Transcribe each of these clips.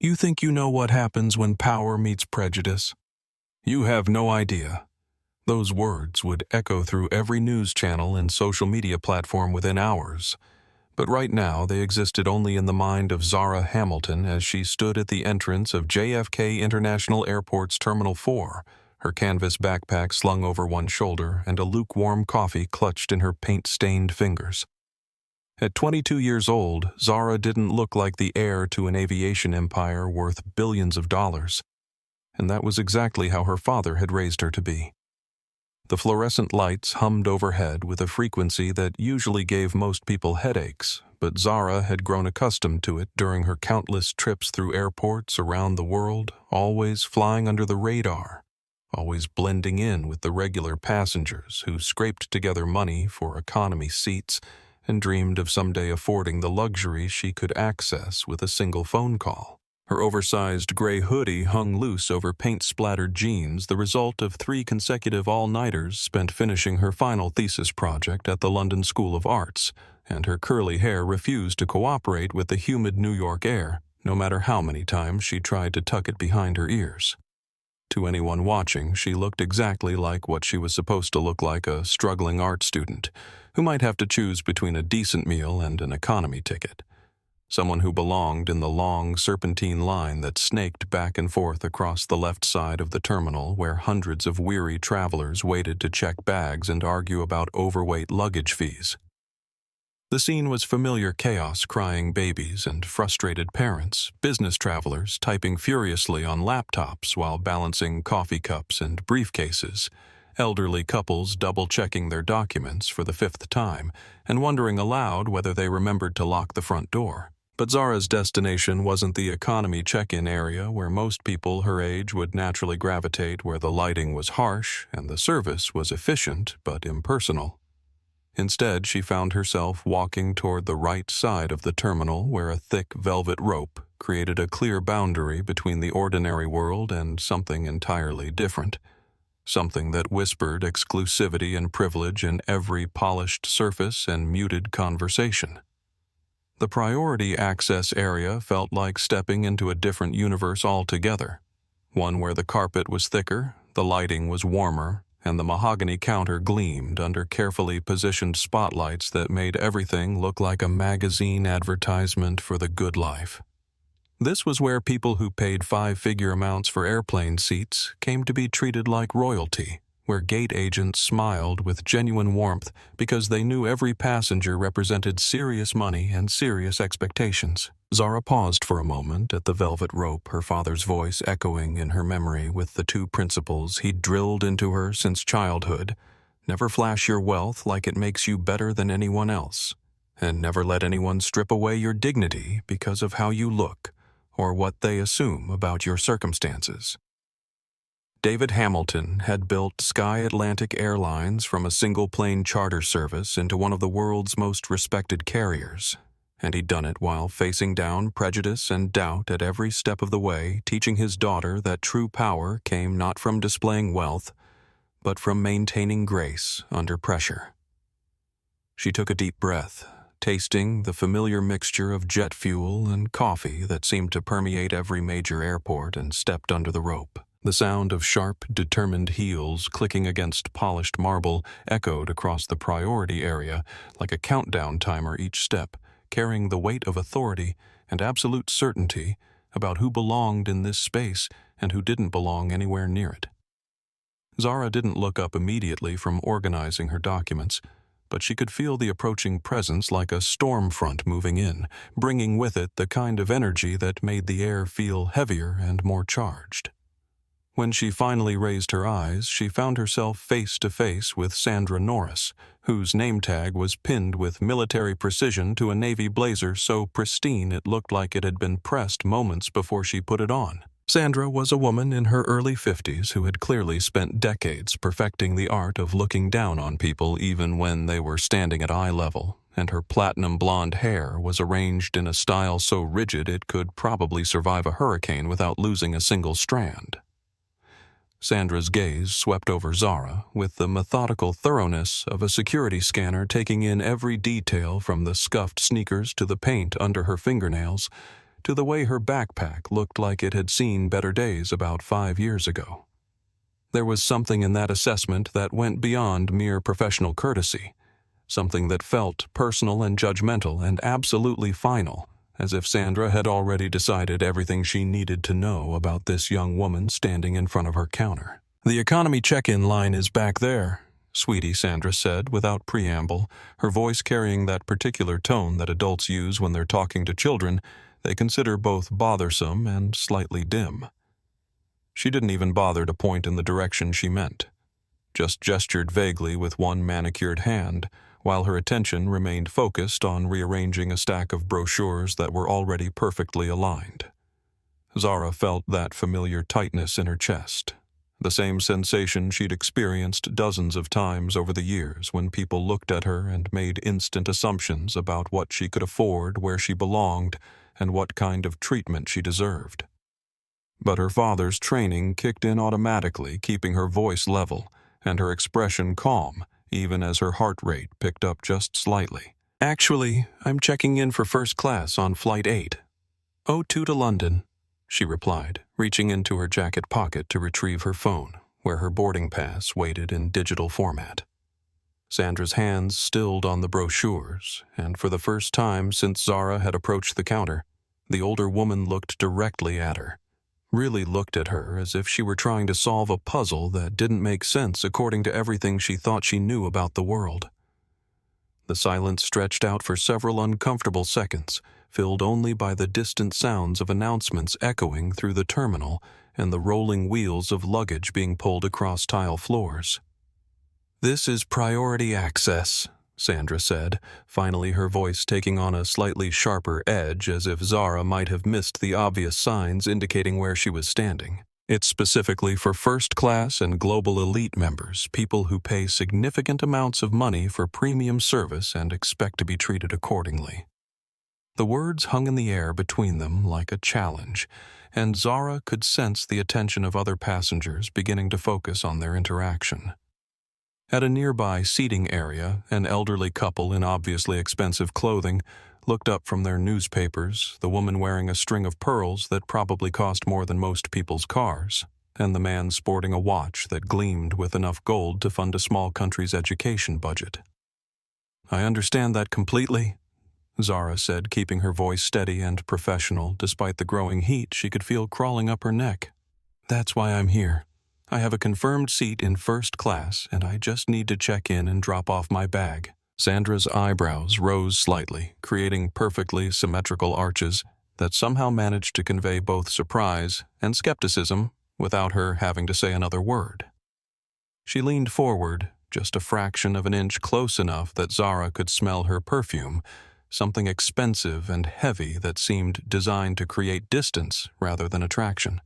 You think you know what happens when power meets prejudice? You have no idea. Those words would echo through every news channel and social media platform within hours. But right now, they existed only in the mind of Zara Hamilton as she stood at the entrance of JFK International Airport's Terminal 4, her canvas backpack slung over one shoulder and a lukewarm coffee clutched in her paint-stained fingers. At 22 years old, Zara didn't look like the heir to an aviation empire worth billions of dollars, and that was exactly how her father had raised her to be. The fluorescent lights hummed overhead with a frequency that usually gave most people headaches, but Zara had grown accustomed to it during her countless trips through airports around the world, always flying under the radar, always blending in with the regular passengers who scraped together money for economy seats and dreamed of someday affording the luxury she could access with a single phone call. Her oversized gray hoodie hung loose over paint-splattered jeans, the result of 3 consecutive all-nighters spent finishing her final thesis project at the London School of Arts, and her curly hair refused to cooperate with the humid New York air, no matter how many times she tried to tuck it behind her ears. To anyone watching, she looked exactly like what she was supposed to look like, a struggling art student who might have to choose between a decent meal and an economy ticket. Someone who belonged in the long, serpentine line that snaked back and forth across the left side of the terminal where hundreds of weary travelers waited to check bags and argue about overweight luggage fees. The scene was familiar chaos, crying babies and frustrated parents, business travelers typing furiously on laptops while balancing coffee cups and briefcases, elderly couples double-checking their documents for the 5th time and wondering aloud whether they remembered to lock the front door. But Zara's destination wasn't the economy check-in area where most people her age would naturally gravitate, where the lighting was harsh and the service was efficient but impersonal. Instead, she found herself walking toward the right side of the terminal where a thick velvet rope created a clear boundary between the ordinary world and something entirely different. Something that whispered exclusivity and privilege in every polished surface and muted conversation. The priority access area felt like stepping into a different universe altogether, one where the carpet was thicker, the lighting was warmer, and the mahogany counter gleamed under carefully positioned spotlights that made everything look like a magazine advertisement for the good life. This was where people who paid 5-figure amounts for airplane seats came to be treated like royalty, where gate agents smiled with genuine warmth because they knew every passenger represented serious money and serious expectations. Zara paused for a moment at the velvet rope, her father's voice echoing in her memory with the 2 principles he'd drilled into her since childhood: never flash your wealth like it makes you better than anyone else, and never let anyone strip away your dignity because of how you look or what they assume about your circumstances. David Hamilton had built Sky Atlantic Airlines from a single-plane charter service into one of the world's most respected carriers, and he'd done it while facing down prejudice and doubt at every step of the way, teaching his daughter that true power came not from displaying wealth, but from maintaining grace under pressure. She took a deep breath, tasting the familiar mixture of jet fuel and coffee that seemed to permeate every major airport, and stepped under the rope. The sound of sharp, determined heels clicking against polished marble echoed across the priority area like a countdown timer each step, carrying the weight of authority and absolute certainty about who belonged in this space and who didn't belong anywhere near it. Zara didn't look up immediately from organizing her documents, but she could feel the approaching presence like a storm front moving in, bringing with it the kind of energy that made the air feel heavier and more charged. When she finally raised her eyes, she found herself face to face with Sandra Norris, whose name tag was pinned with military precision to a navy blazer so pristine it looked like it had been pressed moments before she put it on. Sandra was a woman in her early 50s who had clearly spent decades perfecting the art of looking down on people even when they were standing at eye level, and her platinum blonde hair was arranged in a style so rigid it could probably survive a hurricane without losing a single strand. Sandra's gaze swept over Zara with the methodical thoroughness of a security scanner, taking in every detail from the scuffed sneakers to the paint under her fingernails, to the way her backpack looked like it had seen better days about 5 years ago. There was something in that assessment that went beyond mere professional courtesy, something that felt personal and judgmental and absolutely final, as if Sandra had already decided everything she needed to know about this young woman standing in front of her counter. "The economy check-in line is back there," sweetie, Sandra said without preamble, her voice carrying that particular tone that adults use when they're talking to children they consider both bothersome and slightly dim. She didn't even bother to point in the direction she meant, just gestured vaguely with one manicured hand, while her attention remained focused on rearranging a stack of brochures that were already perfectly aligned. Zara felt that familiar tightness in her chest, the same sensation she'd experienced dozens of times over the years when people looked at her and made instant assumptions about what she could afford, where she belonged, and what kind of treatment she deserved. But her father's training kicked in automatically, keeping her voice level and her expression calm, even as her heart rate picked up just slightly. "Actually, I'm checking in for first class on Flight 802 to London," she replied, reaching into her jacket pocket to retrieve her phone, where her boarding pass waited in digital format. Sandra's hands stilled on the brochures, and for the first time since Zara had approached the counter, the older woman looked directly at her. Really looked at her as if she were trying to solve a puzzle that didn't make sense according to everything she thought she knew about the world. The silence stretched out for several uncomfortable seconds, filled only by the distant sounds of announcements echoing through the terminal and the rolling wheels of luggage being pulled across tile floors. "This is priority access," Sandra said, finally her voice taking on a slightly sharper edge as if Zara might have missed the obvious signs indicating where she was standing. "It's specifically for first-class and global elite members, people who pay significant amounts of money for premium service and expect to be treated accordingly." The words hung in the air between them like a challenge, and Zara could sense the attention of other passengers beginning to focus on their interaction. At a nearby seating area, an elderly couple in obviously expensive clothing looked up from their newspapers, the woman wearing a string of pearls that probably cost more than most people's cars, and the man sporting a watch that gleamed with enough gold to fund a small country's education budget. "I understand that completely," Zara said, keeping her voice steady and professional despite the growing heat she could feel crawling up her neck. "That's why I'm here. I have a confirmed seat in first class, and I just need to check in and drop off my bag." Sandra's eyebrows rose slightly, creating perfectly symmetrical arches that somehow managed to convey both surprise and skepticism without her having to say another word. She leaned forward, just a fraction of an inch close enough that Zara could smell her perfume, something expensive and heavy that seemed designed to create distance rather than attraction.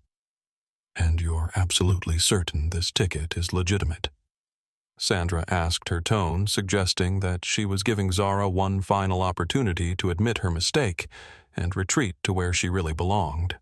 "And you're absolutely certain this ticket is legitimate?" Sandra asked, her tone suggesting that she was giving Zara one final opportunity to admit her mistake and retreat to where she really belonged.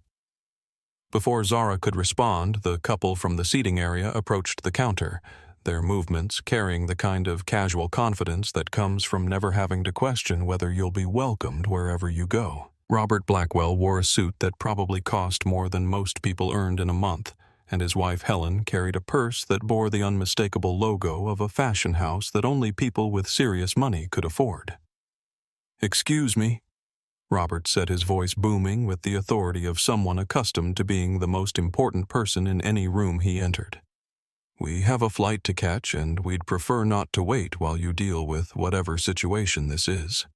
Before Zara could respond, the couple from the seating area approached the counter, their movements carrying the kind of casual confidence that comes from never having to question whether you'll be welcomed wherever you go. Robert Blackwell wore a suit that probably cost more than most people earned in a month, and his wife Helen carried a purse that bore the unmistakable logo of a fashion house that only people with serious money could afford. "Excuse me," Robert said, his voice booming with the authority of someone accustomed to being the most important person in any room he entered. "We have a flight to catch, and we'd prefer not to wait while you deal with whatever situation this is."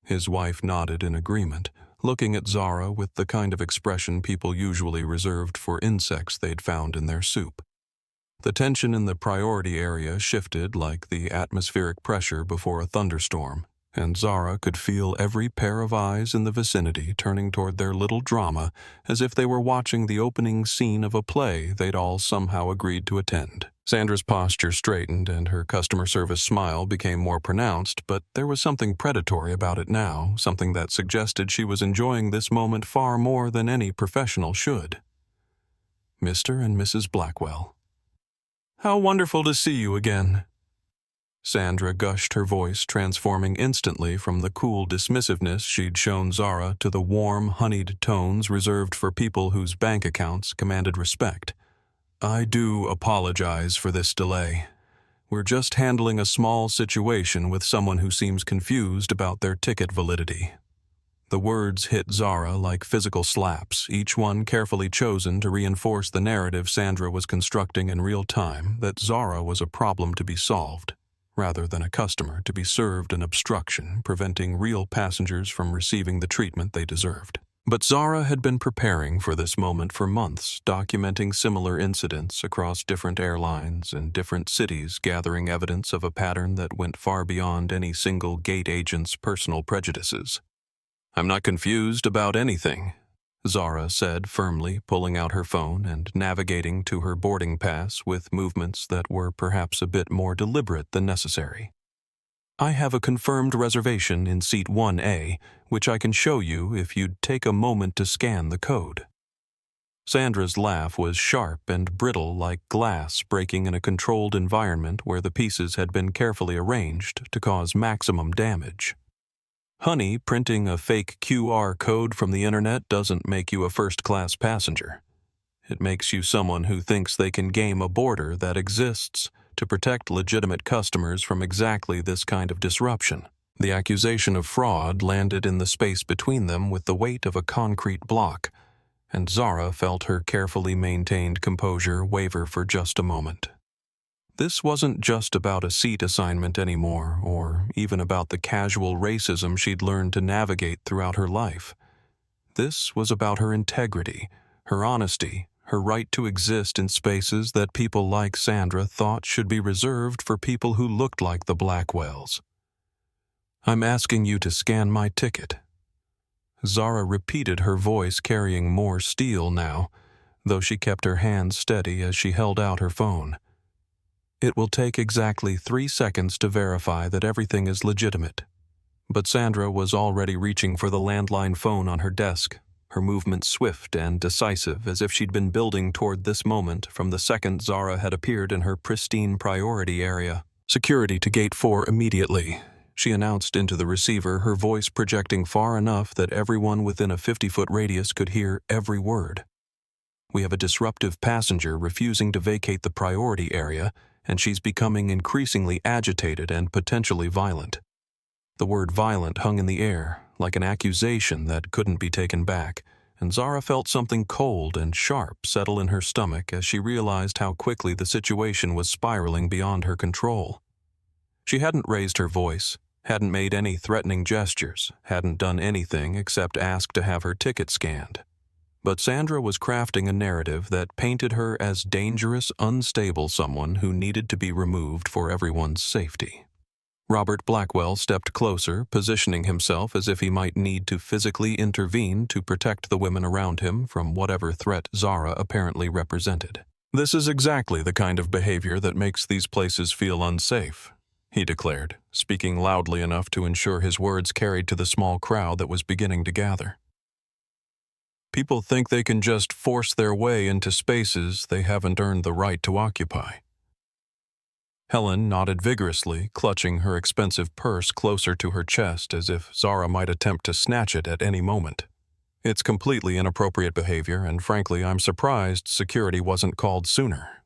His wife nodded in agreement, looking at Zara with the kind of expression people usually reserved for insects they'd found in their soup. The tension in the priority area shifted like the atmospheric pressure before a thunderstorm, and Zara could feel every pair of eyes in the vicinity turning toward their little drama as if they were watching the opening scene of a play they'd all somehow agreed to attend. Sandra's posture straightened and her customer service smile became more pronounced, but there was something predatory about it now, something that suggested she was enjoying this moment far more than any professional should. "Mr. and Mrs. Blackwell." "How wonderful to see you again." Sandra gushed, her voice transforming instantly from the cool dismissiveness she'd shown Zara to the warm, honeyed tones reserved for people whose bank accounts commanded respect. I do apologize for this delay. We're just handling a small situation with someone who seems confused about their ticket validity. The words hit Zara like physical slaps, each one carefully chosen to reinforce the narrative Sandra was constructing in real time that Zara was a problem to be solved, rather than a customer to be served an obstruction, preventing real passengers from receiving the treatment they deserved. But Zara had been preparing for this moment for months, documenting similar incidents across different airlines and different cities, gathering evidence of a pattern that went far beyond any single gate agent's personal prejudices. I'm not confused about anything, Zara said firmly, pulling out her phone and navigating to her boarding pass with movements that were perhaps a bit more deliberate than necessary. I have a confirmed reservation in seat 1A, which I can show you if you'd take a moment to scan the code. Sandra's laugh was sharp and brittle like glass breaking in a controlled environment where the pieces had been carefully arranged to cause maximum damage. Honey, printing a fake QR code from the internet doesn't make you a first-class passenger. It makes you someone who thinks they can game a border that exists to protect legitimate customers from exactly this kind of disruption. The accusation of fraud landed in the space between them with the weight of a concrete block, and Zara felt her carefully maintained composure waver for just a moment. This wasn't just about a seat assignment anymore, or even about the casual racism she'd learned to navigate throughout her life. This was about her integrity, her honesty, her right to exist in spaces that people like Sandra thought should be reserved for people who looked like the Blackwells. I'm asking you to scan my ticket. Zara repeated, her voice carrying more steel now, though she kept her hands steady as she held out her phone. It will take exactly 3 seconds to verify that everything is legitimate. But Sandra was already reaching for the landline phone on her desk, her movements swift and decisive as if she'd been building toward this moment from the second Zara had appeared in her pristine priority area. Security to Gate 4 immediately, she announced into the receiver, her voice projecting far enough that everyone within a 50-foot radius could hear every word. We have a disruptive passenger refusing to vacate the priority area, and she's becoming increasingly agitated and potentially violent. The word violent hung in the air, like an accusation that couldn't be taken back, and Zara felt something cold and sharp settle in her stomach as she realized how quickly the situation was spiraling beyond her control. She hadn't raised her voice, hadn't made any threatening gestures, hadn't done anything except ask to have her ticket scanned. But Sandra was crafting a narrative that painted her as dangerous, unstable someone who needed to be removed for everyone's safety. Robert Blackwell stepped closer, positioning himself as if he might need to physically intervene to protect the women around him from whatever threat Zara apparently represented. This is exactly the kind of behavior that makes these places feel unsafe, he declared, speaking loudly enough to ensure his words carried to the small crowd that was beginning to gather. People think they can just force their way into spaces they haven't earned the right to occupy. Helen nodded vigorously, clutching her expensive purse closer to her chest as if Zara might attempt to snatch it at any moment. It's completely inappropriate behavior, and frankly, I'm surprised security wasn't called sooner.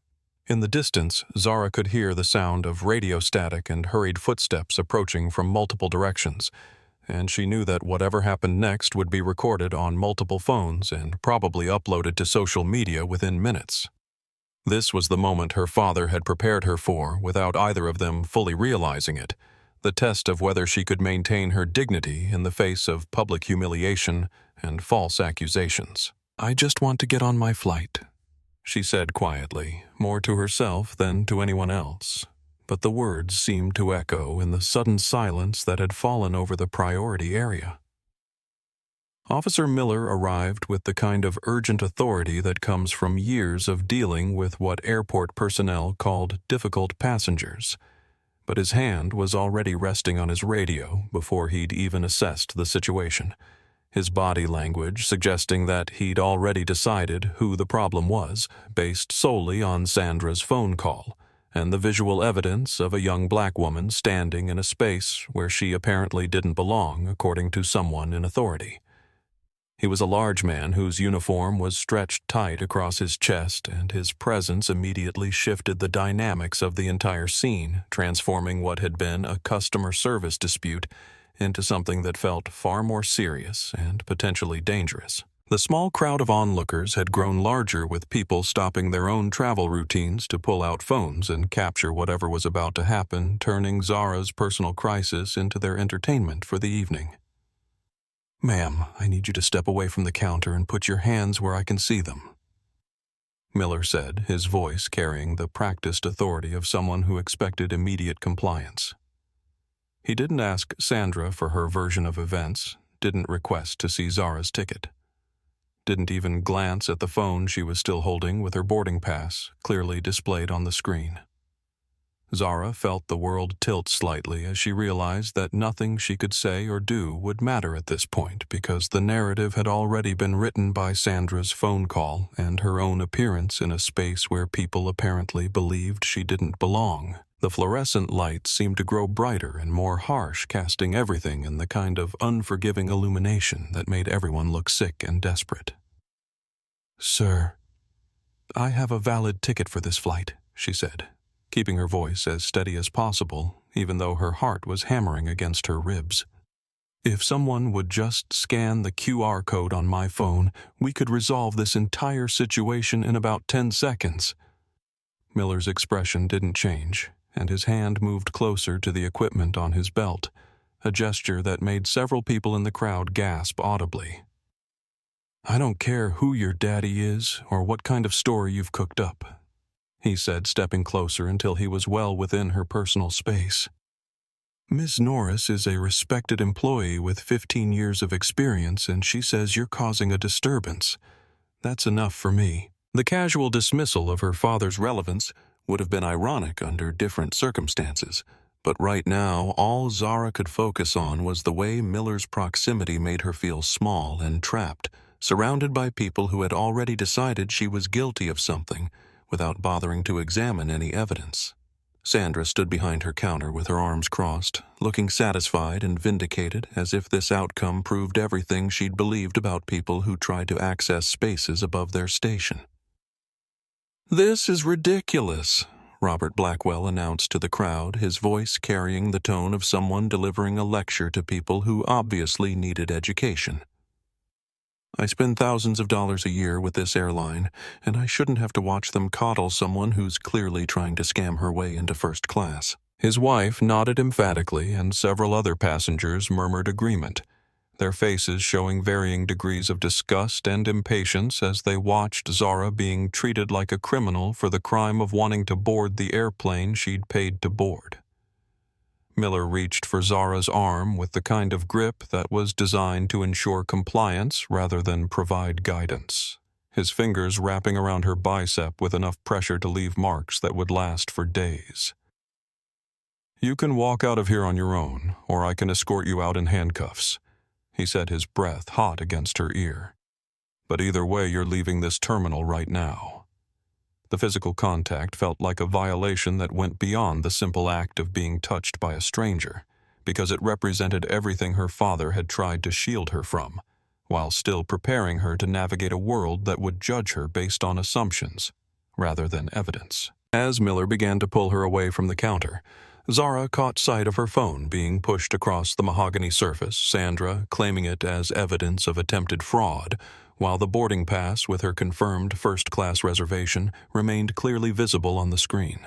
In the distance, Zara could hear the sound of radio static and hurried footsteps approaching from multiple directions, and she knew that whatever happened next would be recorded on multiple phones and probably uploaded to social media within minutes. This was the moment her father had prepared her for without either of them fully realizing it, the test of whether she could maintain her dignity in the face of public humiliation and false accusations. I just want to get on my flight, she said quietly, more to herself than to anyone else. But the words seemed to echo in the sudden silence that had fallen over the priority area. Officer Miller arrived with the kind of urgent authority that comes from years of dealing with what airport personnel called difficult passengers, but his hand was already resting on his radio before he'd even assessed the situation, his body language suggesting that he'd already decided who the problem was, based solely on Sandra's phone call, and the visual evidence of a young black woman standing in a space where she apparently didn't belong, according to someone in authority. He was a large man whose uniform was stretched tight across his chest, and his presence immediately shifted the dynamics of the entire scene, transforming what had been a customer service dispute into something that felt far more serious and potentially dangerous. The small crowd of onlookers had grown larger, with people stopping their own travel routines to pull out phones and capture whatever was about to happen, turning Zara's personal crisis into their entertainment for the evening. "Ma'am, I need you to step away from the counter and put your hands where I can see them," Miller said, his voice carrying the practiced authority of someone who expected immediate compliance. He didn't ask Sandra for her version of events, didn't request to see Zara's ticket, didn't even glance at the phone she was still holding with her boarding pass clearly displayed on the screen. Zara felt the world tilt slightly as she realized that nothing she could say or do would matter at this point, because the narrative had already been written by Sandra's phone call and her own appearance in a space where people apparently believed she didn't belong. The fluorescent lights seemed to grow brighter and more harsh, casting everything in the kind of unforgiving illumination that made everyone look sick and desperate. "Sir, I have a valid ticket for this flight," she said, keeping her voice as steady as possible, even though her heart was hammering against her ribs. "If someone would just scan the QR code on my phone, we could resolve this entire situation in about 10 seconds. Miller's expression didn't change, and his hand moved closer to the equipment on his belt, a gesture that made several people in the crowd gasp audibly. "I don't care who your daddy is or what kind of story you've cooked up," he said, stepping closer until he was well within her personal space. "Miss Norris is a respected employee with 15 years of experience, and she says you're causing a disturbance. That's enough for me." The casual dismissal of her father's relevance would have been ironic under different circumstances, but right now all Zara could focus on was the way Miller's proximity made her feel small and trapped, surrounded by people who had already decided she was guilty of something without bothering to examine any evidence. Sandra stood behind her counter with her arms crossed, looking satisfied and vindicated, as if this outcome proved everything she'd believed about people who tried to access spaces above their station. "This is ridiculous," Robert Blackwell announced to the crowd, his voice carrying the tone of someone delivering a lecture to people who obviously needed education. "I spend thousands of dollars a year with this airline, and I shouldn't have to watch them coddle someone who's clearly trying to scam her way into first class." His wife nodded emphatically, and several other passengers murmured agreement, their faces showing varying degrees of disgust and impatience as they watched Zara being treated like a criminal for the crime of wanting to board the airplane she'd paid to board. Miller reached for Zara's arm with the kind of grip that was designed to ensure compliance rather than provide guidance, his fingers wrapping around her bicep with enough pressure to leave marks that would last for days. "You can walk out of here on your own, or I can escort you out in handcuffs," he said, his breath hot against her ear. "But either way, you're leaving this terminal right now." The physical contact felt like a violation that went beyond the simple act of being touched by a stranger, because it represented everything her father had tried to shield her from, while still preparing her to navigate a world that would judge her based on assumptions rather than evidence. As Miller began to pull her away from the counter, Zara caught sight of her phone being pushed across the mahogany surface, Sandra claiming it as evidence of attempted fraud, while the boarding pass with her confirmed first-class reservation remained clearly visible on the screen.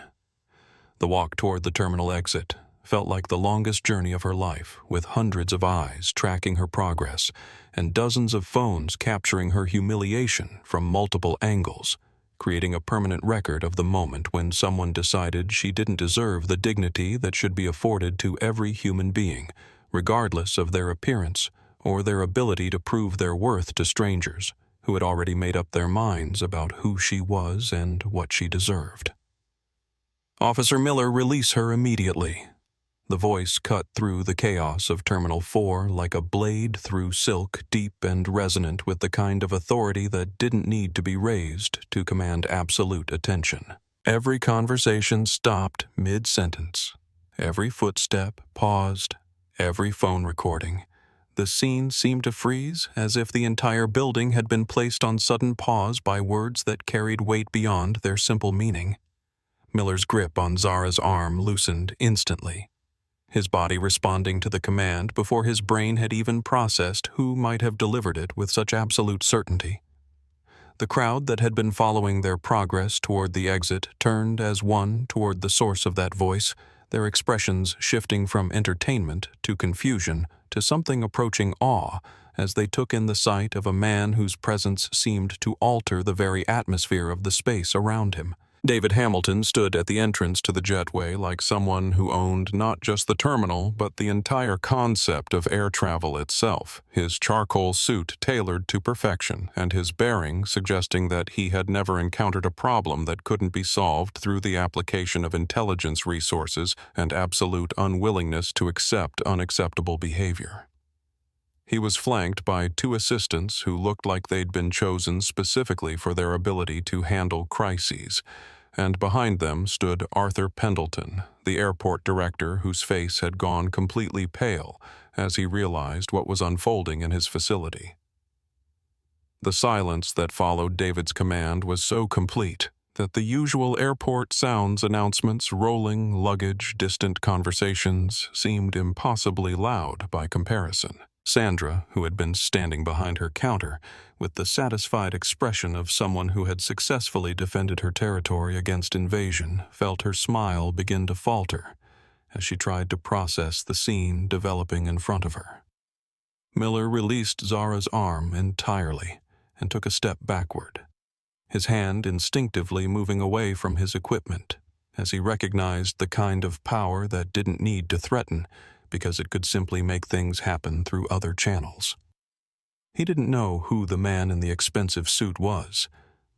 The walk toward the terminal exit felt like the longest journey of her life, with hundreds of eyes tracking her progress and dozens of phones capturing her humiliation from multiple angles, creating a permanent record of the moment when someone decided she didn't deserve the dignity that should be afforded to every human being, regardless of their appearance or their ability to prove their worth to strangers who had already made up their minds about who she was and what she deserved. "Officer Miller, release her immediately." The voice cut through the chaos of Terminal 4 like a blade through silk, deep and resonant with the kind of authority that didn't need to be raised to command absolute attention. Every conversation stopped mid-sentence. Every footstep paused. Every phone recording. The scene seemed to freeze, as if the entire building had been placed on sudden pause by words that carried weight beyond their simple meaning. Miller's grip on Zara's arm loosened instantly, his body responding to the command before his brain had even processed who might have delivered it with such absolute certainty. The crowd that had been following their progress toward the exit turned as one toward the source of that voice, their expressions shifting from entertainment to confusion to something approaching awe as they took in the sight of a man whose presence seemed to alter the very atmosphere of the space around him. David Hamilton stood at the entrance to the jetway like someone who owned not just the terminal, but the entire concept of air travel itself, his charcoal suit tailored to perfection, and his bearing suggesting that he had never encountered a problem that couldn't be solved through the application of intelligence resources and absolute unwillingness to accept unacceptable behavior. He was flanked by two assistants who looked like they'd been chosen specifically for their ability to handle crises, and behind them stood Arthur Pendleton, the airport director whose face had gone completely pale as he realized what was unfolding in his facility. The silence that followed David's command was so complete that the usual airport sounds, announcements, rolling luggage, distant conversations seemed impossibly loud by comparison. Sandra, who had been standing behind her counter, with the satisfied expression of someone who had successfully defended her territory against invasion, felt her smile begin to falter as she tried to process the scene developing in front of her. Miller released Zara's arm entirely and took a step backward, his hand instinctively moving away from his equipment as he recognized the kind of power that didn't need to threaten because it could simply make things happen through other channels. He didn't know who the man in the expensive suit was,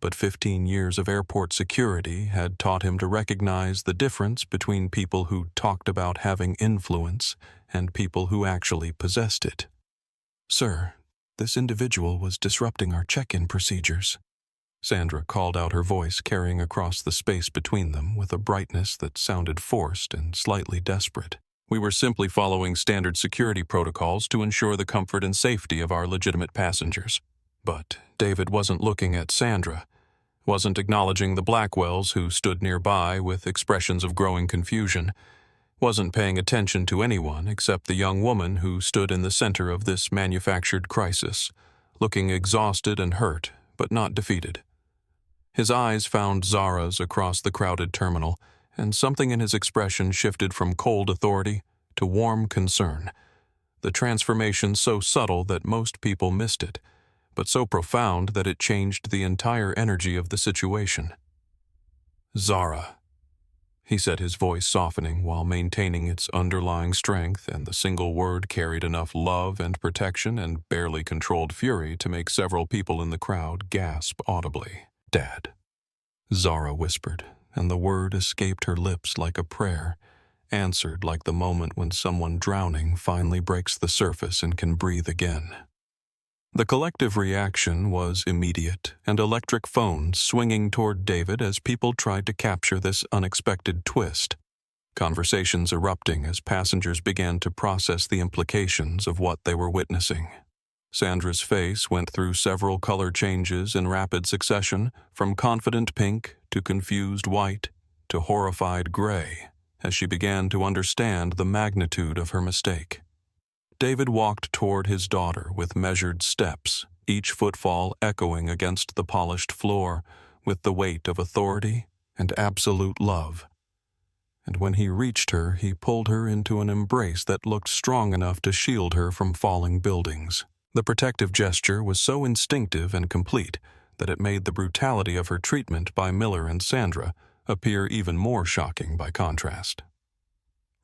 but 15 years of airport security had taught him to recognize the difference between people who talked about having influence and people who actually possessed it. "Sir, this individual was disrupting our check-in procedures." Sandra called out, her voice carrying across the space between them with a brightness that sounded forced and slightly desperate. "We were simply following standard security protocols to ensure the comfort and safety of our legitimate passengers." But David wasn't looking at Sandra, wasn't acknowledging the Blackwells who stood nearby with expressions of growing confusion, wasn't paying attention to anyone except the young woman who stood in the center of this manufactured crisis, looking exhausted and hurt, but not defeated. His eyes found Zara's across the crowded terminal, and something in his expression shifted from cold authority to warm concern, the transformation so subtle that most people missed it, but so profound that it changed the entire energy of the situation. "Zara," he said, his voice softening while maintaining its underlying strength, and the single word carried enough love and protection and barely controlled fury to make several people in the crowd gasp audibly. "Dad," Zara whispered, and the word escaped her lips like a prayer, answered like the moment when someone drowning finally breaks the surface and can breathe again. The collective reaction was immediate, and electric phones swinging toward David as people tried to capture this unexpected twist, conversations erupting as passengers began to process the implications of what they were witnessing. Sandra's face went through several color changes in rapid succession, from confident pink to confused white to horrified gray, as she began to understand the magnitude of her mistake. David walked toward his daughter with measured steps, each footfall echoing against the polished floor with the weight of authority and absolute love. And when he reached her, he pulled her into an embrace that looked strong enough to shield her from falling buildings. The protective gesture was so instinctive and complete that it made the brutality of her treatment by Miller and Sandra appear even more shocking by contrast.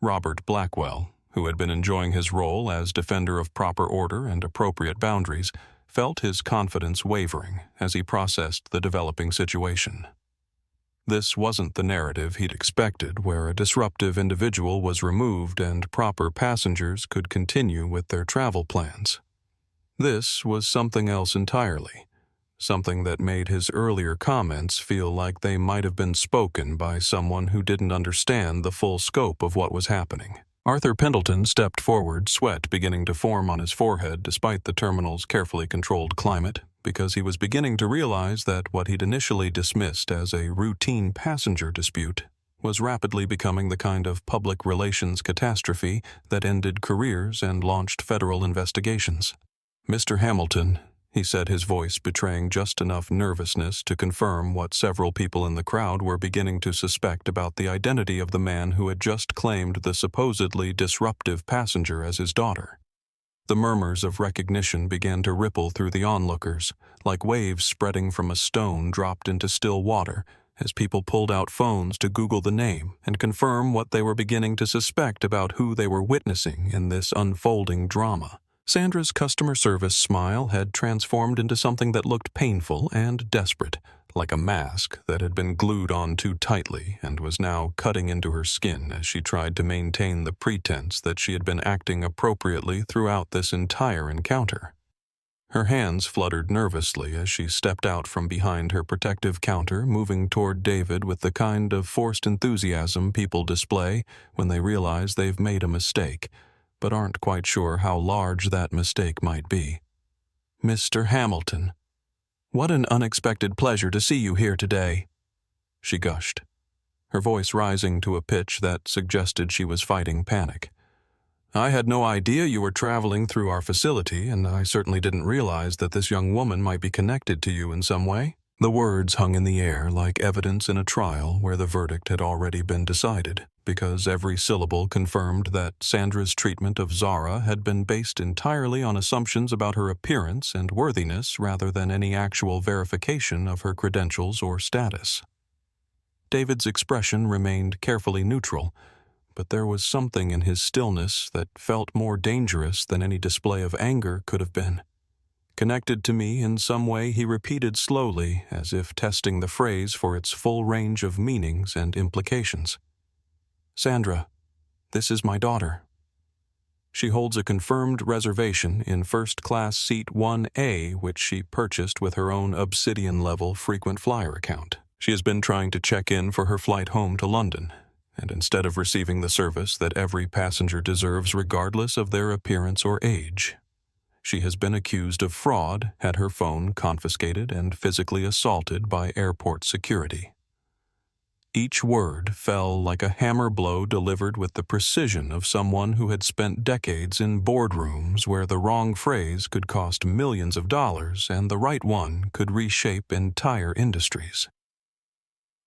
Robert Blackwell, who had been enjoying his role as defender of proper order and appropriate boundaries, felt his confidence wavering as he processed the developing situation. This wasn't the narrative he'd expected, where a disruptive individual was removed and proper passengers could continue with their travel plans. This was something else entirely, something that made his earlier comments feel like they might have been spoken by someone who didn't understand the full scope of what was happening. Arthur Pendleton stepped forward, sweat beginning to form on his forehead despite the terminal's carefully controlled climate, because he was beginning to realize that what he'd initially dismissed as a routine passenger dispute was rapidly becoming the kind of public relations catastrophe that ended careers and launched federal investigations. "Mr. Hamilton," he said, his voice betraying just enough nervousness to confirm what several people in the crowd were beginning to suspect about the identity of the man who had just claimed the supposedly disruptive passenger as his daughter. The murmurs of recognition began to ripple through the onlookers, like waves spreading from a stone dropped into still water, as people pulled out phones to Google the name and confirm what they were beginning to suspect about who they were witnessing in this unfolding drama. Sandra's customer service smile had transformed into something that looked painful and desperate, like a mask that had been glued on too tightly and was now cutting into her skin as she tried to maintain the pretense that she had been acting appropriately throughout this entire encounter. Her hands fluttered nervously as she stepped out from behind her protective counter, moving toward David with the kind of forced enthusiasm people display when they realize they've made a mistake, but aren't quite sure how large that mistake might be. "Mr. Hamilton, what an unexpected pleasure to see you here today," she gushed, her voice rising to a pitch that suggested she was fighting panic. "I had no idea you were traveling through our facility, and I certainly didn't realize that this young woman might be connected to you in some way." The words hung in the air like evidence in a trial where the verdict had already been decided, because every syllable confirmed that Sandra's treatment of Zara had been based entirely on assumptions about her appearance and worthiness rather than any actual verification of her credentials or status. David's expression remained carefully neutral, but there was something in his stillness that felt more dangerous than any display of anger could have been. "Connected to me in some way," he repeated slowly, as if testing the phrase for its full range of meanings and implications. "Sandra, this is my daughter. She holds a confirmed reservation in first-class seat 1A, which she purchased with her own Obsidian-level frequent flyer account. She has been trying to check in for her flight home to London, and instead of receiving the service that every passenger deserves regardless of their appearance or age, she has been accused of fraud, had her phone confiscated, and physically assaulted by airport security." Each word fell like a hammer blow delivered with the precision of someone who had spent decades in boardrooms where the wrong phrase could cost millions of dollars and the right one could reshape entire industries.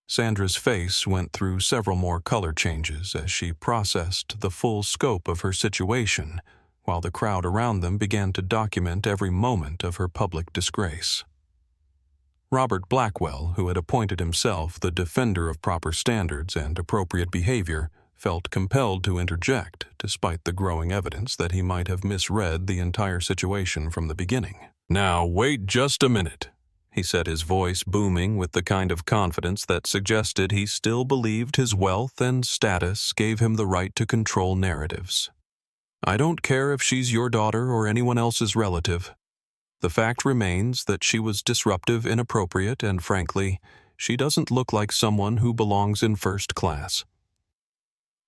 Sandra's face went through several more color changes as she processed the full scope of her situation, while the crowd around them began to document every moment of her public disgrace. Robert Blackwell, who had appointed himself the defender of proper standards and appropriate behavior, felt compelled to interject, despite the growing evidence that he might have misread the entire situation from the beginning. "Now, wait just a minute," he said, his voice booming with the kind of confidence that suggested he still believed his wealth and status gave him the right to control narratives. "I don't care if she's your daughter or anyone else's relative. The fact remains that she was disruptive, inappropriate, and frankly, she doesn't look like someone who belongs in first class."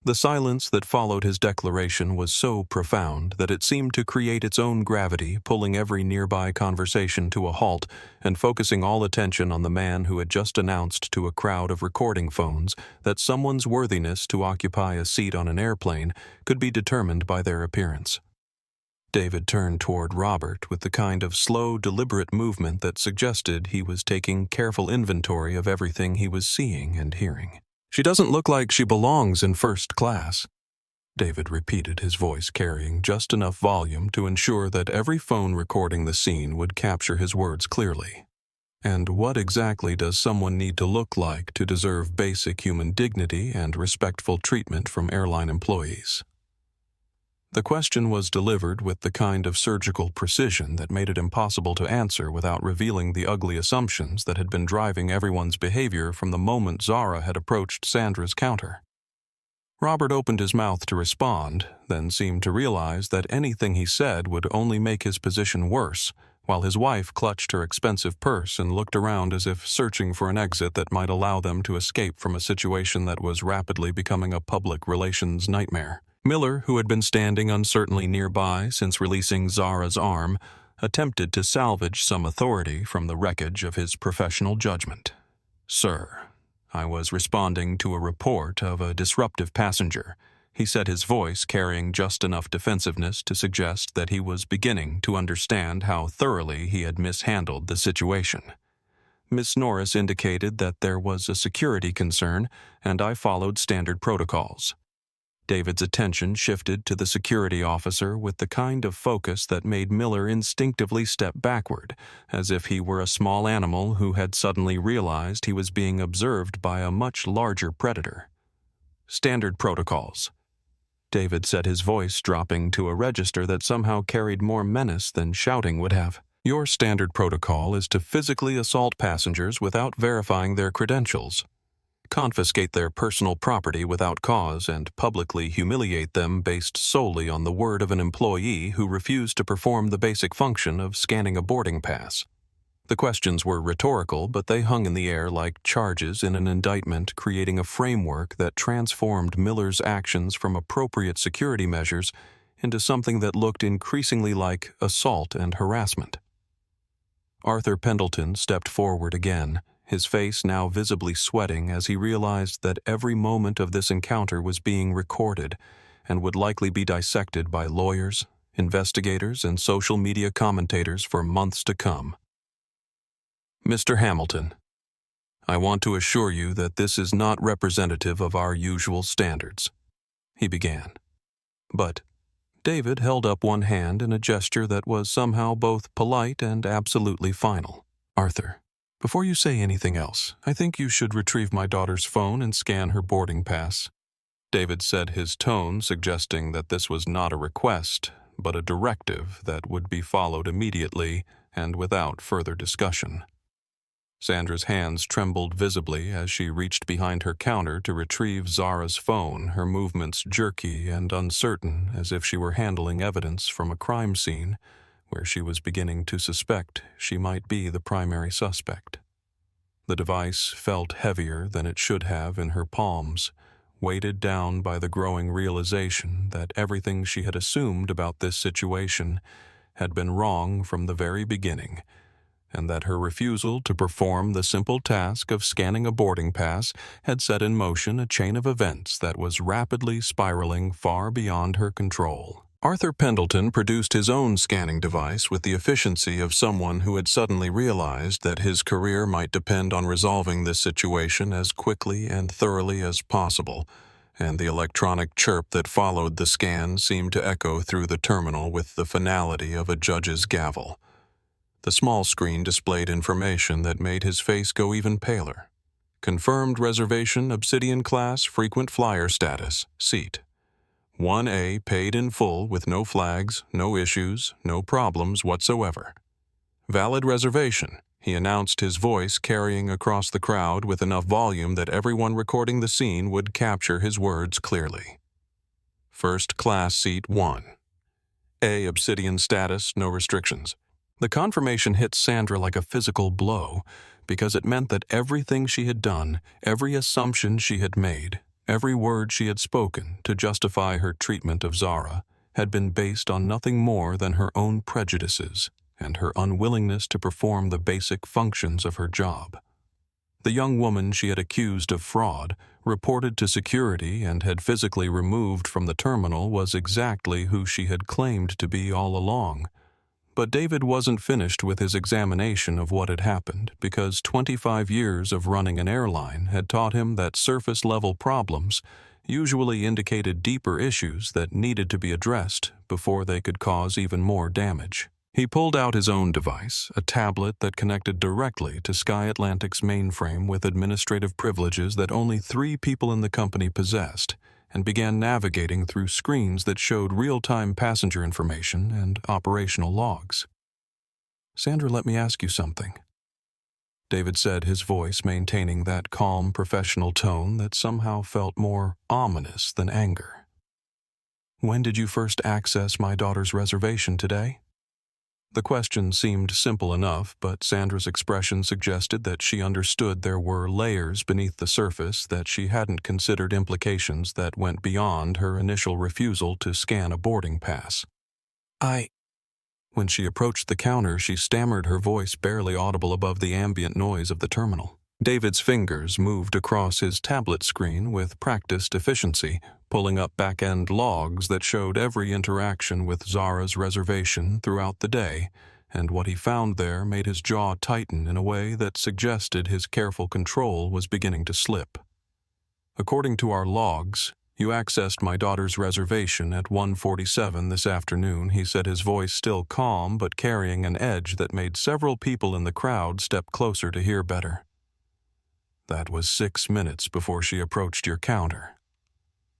The silence that followed his declaration was so profound that it seemed to create its own gravity, pulling every nearby conversation to a halt and focusing all attention on the man who had just announced to a crowd of recording phones that someone's worthiness to occupy a seat on an airplane could be determined by their appearance. David turned toward Robert with the kind of slow, deliberate movement that suggested he was taking careful inventory of everything he was seeing and hearing. "She doesn't look like she belongs in first class," David repeated, his voice carrying just enough volume to ensure that every phone recording the scene would capture his words clearly. "And what exactly does someone need to look like to deserve basic human dignity and respectful treatment from airline employees?" The question was delivered with the kind of surgical precision that made it impossible to answer without revealing the ugly assumptions that had been driving everyone's behavior from the moment Zara had approached Sandra's counter. Robert opened his mouth to respond, then seemed to realize that anything he said would only make his position worse, while his wife clutched her expensive purse and looked around as if searching for an exit that might allow them to escape from a situation that was rapidly becoming a public relations nightmare. Miller, who had been standing uncertainly nearby since releasing Zara's arm, attempted to salvage some authority from the wreckage of his professional judgment. "Sir, I was responding to a report of a disruptive passenger," he said, his voice carrying just enough defensiveness to suggest that he was beginning to understand how thoroughly he had mishandled the situation. Miss Norris indicated that there was a security concern, and I followed standard protocols. David's attention shifted to the security officer with the kind of focus that made Miller instinctively step backward, as if he were a small animal who had suddenly realized he was being observed by a much larger predator. "Standard protocols," David said, his voice dropping to a register that somehow carried more menace than shouting would have. "Your standard protocol is to physically assault passengers without verifying their credentials, confiscate their personal property without cause, and publicly humiliate them based solely on the word of an employee who refused to perform the basic function of scanning a boarding pass." The questions were rhetorical, but they hung in the air like charges in an indictment, creating a framework that transformed Miller's actions from appropriate security measures into something that looked increasingly like assault and harassment. Arthur Pendleton stepped forward again, his face now visibly sweating as he realized that every moment of this encounter was being recorded and would likely be dissected by lawyers, investigators, and social media commentators for months to come. "Mr. Hamilton, I want to assure you that this is not representative of our usual standards," he began. But David held up one hand in a gesture that was somehow both polite and absolutely final. "Arthur, before you say anything else, I think you should retrieve my daughter's phone and scan her boarding pass," David said, his tone suggesting that this was not a request, but a directive that would be followed immediately and without further discussion. Sandra's hands trembled visibly as she reached behind her counter to retrieve Zara's phone, her movements jerky and uncertain, as if she were handling evidence from a crime scene where she was beginning to suspect she might be the primary suspect. The device felt heavier than it should have in her palms, weighted down by the growing realization that everything she had assumed about this situation had been wrong from the very beginning, and that her refusal to perform the simple task of scanning a boarding pass had set in motion a chain of events that was rapidly spiraling far beyond her control. Arthur Pendleton produced his own scanning device with the efficiency of someone who had suddenly realized that his career might depend on resolving this situation as quickly and thoroughly as possible, and the electronic chirp that followed the scan seemed to echo through the terminal with the finality of a judge's gavel. The small screen displayed information that made his face go even paler. "Confirmed reservation, Obsidian class, frequent flyer status, seat. 1A paid in full with no flags, no issues, no problems whatsoever. Valid reservation," he announced, his voice carrying across the crowd with enough volume that everyone recording the scene would capture his words clearly. "First class seat 1. A Obsidian status, no restrictions." The confirmation hit Sandra like a physical blow, because it meant that everything she had done, every assumption she had made, every word she had spoken to justify her treatment of Zara had been based on nothing more than her own prejudices and her unwillingness to perform the basic functions of her job. The young woman she had accused of fraud, reported to security, and had physically removed from the terminal was exactly who she had claimed to be all along. But David wasn't finished with his examination of what had happened, because 25 years of running an airline had taught him that surface-level problems usually indicated deeper issues that needed to be addressed before they could cause even more damage. He pulled out his own device, a tablet that connected directly to Sky Atlantic's mainframe with administrative privileges that only 3 people in the company possessed, and began navigating through screens that showed real-time passenger information and operational logs. "Sandra, let me ask you something," David said, his voice maintaining that calm, professional tone that somehow felt more ominous than anger. "When did you first access my daughter's reservation today?" The question seemed simple enough, but Sandra's expression suggested that she understood there were layers beneath the surface, that she hadn't considered implications that went beyond her initial refusal to scan a boarding pass. When she approached the counter, she stammered, her voice barely audible above the ambient noise of the terminal. David's fingers moved across his tablet screen with practiced efficiency, pulling up back-end logs that showed every interaction with Zara's reservation throughout the day, and what he found there made his jaw tighten in a way that suggested his careful control was beginning to slip. According to our logs, you accessed my daughter's reservation at 1:47 this afternoon, he said, his voice still calm but carrying an edge that made several people in the crowd step closer to hear better. That was 6 minutes before she approached your counter.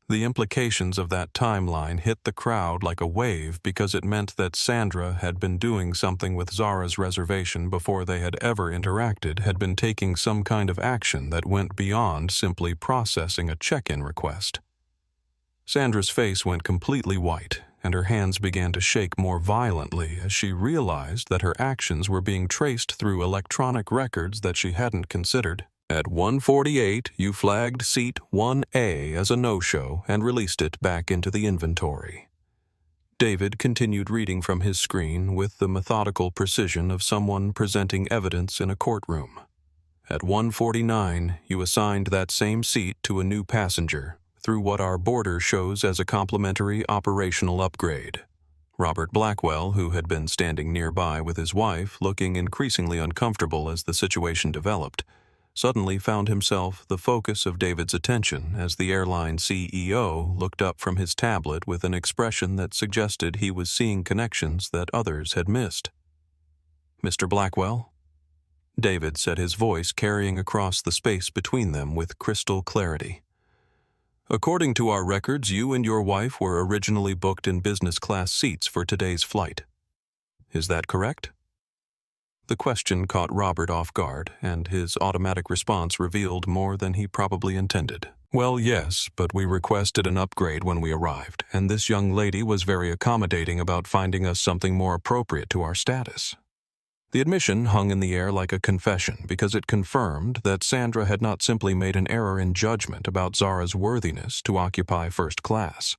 The implications of that timeline hit the crowd like a wave because it meant that Sandra had been doing something with Zara's reservation before they had ever interacted, had been taking some kind of action that went beyond simply processing a check-in request. Sandra's face went completely white, and her hands began to shake more violently as she realized that her actions were being traced through electronic records that she hadn't considered. At 1:48, you flagged seat 1A as a no-show and released it back into the inventory. David continued reading from his screen with the methodical precision of someone presenting evidence in a courtroom. At 1:49, you assigned that same seat to a new passenger through what our border shows as a complimentary operational upgrade. Robert Blackwell, who had been standing nearby with his wife, looking increasingly uncomfortable as the situation developed, suddenly found himself the focus of David's attention as the airline CEO looked up from his tablet with an expression that suggested he was seeing connections that others had missed. "Mr. Blackwell?" David said, his voice carrying across the space between them with crystal clarity. "According to our records, you and your wife were originally booked in business class seats for today's flight. Is that correct?" The question caught Robert off guard, and his automatic response revealed more than he probably intended. "Well, yes, but we requested an upgrade when we arrived, and this young lady was very accommodating about finding us something more appropriate to our status." The admission hung in the air like a confession because it confirmed that Sandra had not simply made an error in judgment about Zara's worthiness to occupy first class.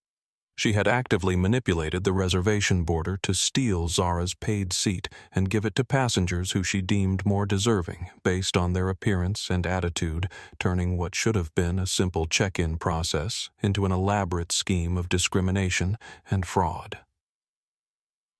She had actively manipulated the reservation border to steal Zara's paid seat and give it to passengers who she deemed more deserving based on their appearance and attitude, turning what should have been a simple check-in process into an elaborate scheme of discrimination and fraud.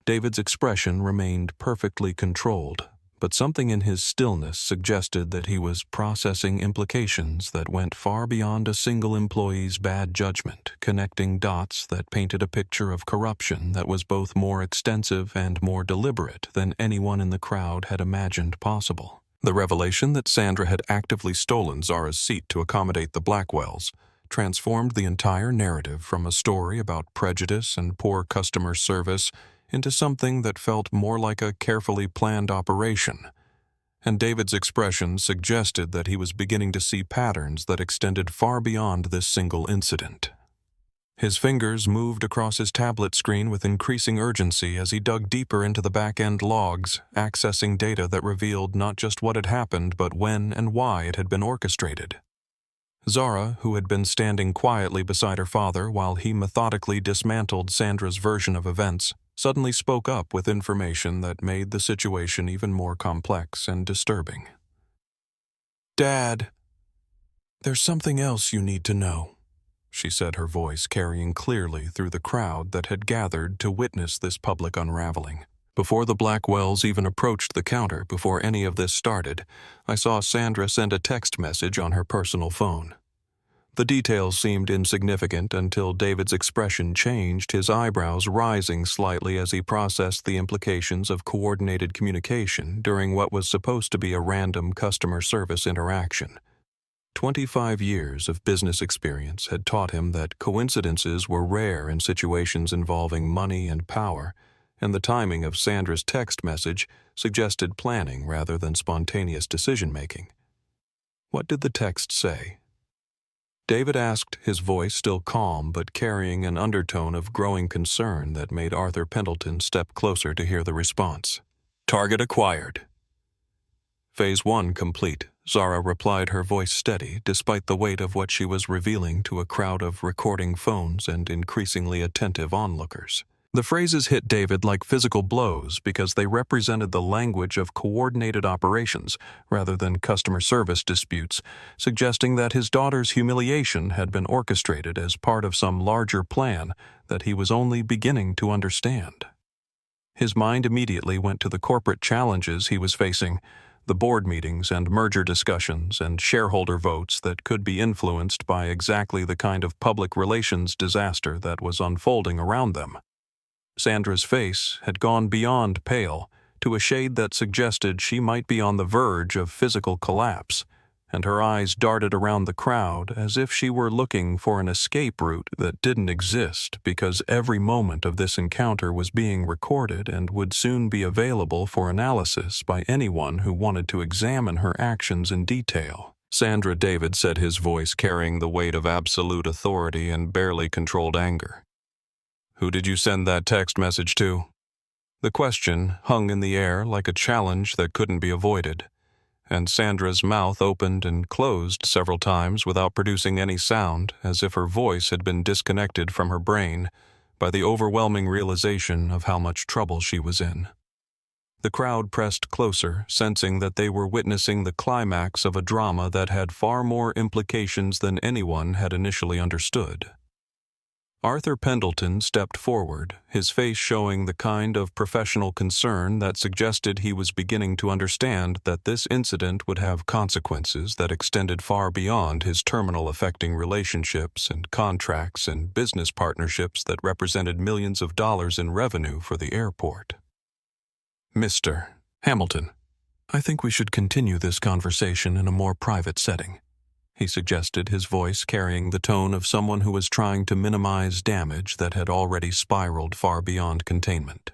David's expression remained perfectly controlled, but something in his stillness suggested that he was processing implications that went far beyond a single employee's bad judgment, connecting dots that painted a picture of corruption that was both more extensive and more deliberate than anyone in the crowd had imagined possible. The revelation that Sandra had actively stolen Zara's seat to accommodate the Blackwells transformed the entire narrative from a story about prejudice and poor customer service into something that felt more like a carefully planned operation, and David's expression suggested that he was beginning to see patterns that extended far beyond this single incident. His fingers moved across his tablet screen with increasing urgency as he dug deeper into the back-end logs, accessing data that revealed not just what had happened but when and why it had been orchestrated. Zara, who had been standing quietly beside her father while he methodically dismantled Sandra's version of events, suddenly spoke up with information that made the situation even more complex and disturbing. "Dad, there's something else you need to know," she said, her voice carrying clearly through the crowd that had gathered to witness this public unraveling. "Before the Blackwells even approached the counter, before any of this started, I saw Sandra send a text message on her personal phone." The details seemed insignificant until David's expression changed, his eyebrows rising slightly as he processed the implications of coordinated communication during what was supposed to be a random customer service interaction. 25 years of business experience had taught him that coincidences were rare in situations involving money and power, and the timing of Sandra's text message suggested planning rather than spontaneous decision-making. What did the text say? David asked, his voice still calm but carrying an undertone of growing concern that made Arthur Pendleton step closer to hear the response. Target acquired. Phase 1 complete, Zara replied, her voice steady despite the weight of what she was revealing to a crowd of recording phones and increasingly attentive onlookers. The phrases hit David like physical blows because they represented the language of coordinated operations rather than customer service disputes, suggesting that his daughter's humiliation had been orchestrated as part of some larger plan that he was only beginning to understand. His mind immediately went to the corporate challenges he was facing, the board meetings and merger discussions and shareholder votes that could be influenced by exactly the kind of public relations disaster that was unfolding around them. Sandra's face had gone beyond pale to a shade that suggested she might be on the verge of physical collapse, and her eyes darted around the crowd as if she were looking for an escape route that didn't exist because every moment of this encounter was being recorded and would soon be available for analysis by anyone who wanted to examine her actions in detail. Sandra, David said, his voice carrying the weight of absolute authority and barely controlled anger. Who did you send that text message to? The question hung in the air like a challenge that couldn't be avoided, and Sandra's mouth opened and closed several times without producing any sound, as if her voice had been disconnected from her brain by the overwhelming realization of how much trouble she was in. The crowd pressed closer, sensing that they were witnessing the climax of a drama that had far more implications than anyone had initially understood. Arthur Pendleton stepped forward, his face showing the kind of professional concern that suggested he was beginning to understand that this incident would have consequences that extended far beyond his terminal, affecting relationships and contracts and business partnerships that represented millions of dollars in revenue for the airport. Mr. Hamilton, I think we should continue this conversation in a more private setting, he suggested, his voice carrying the tone of someone who was trying to minimize damage that had already spiraled far beyond containment.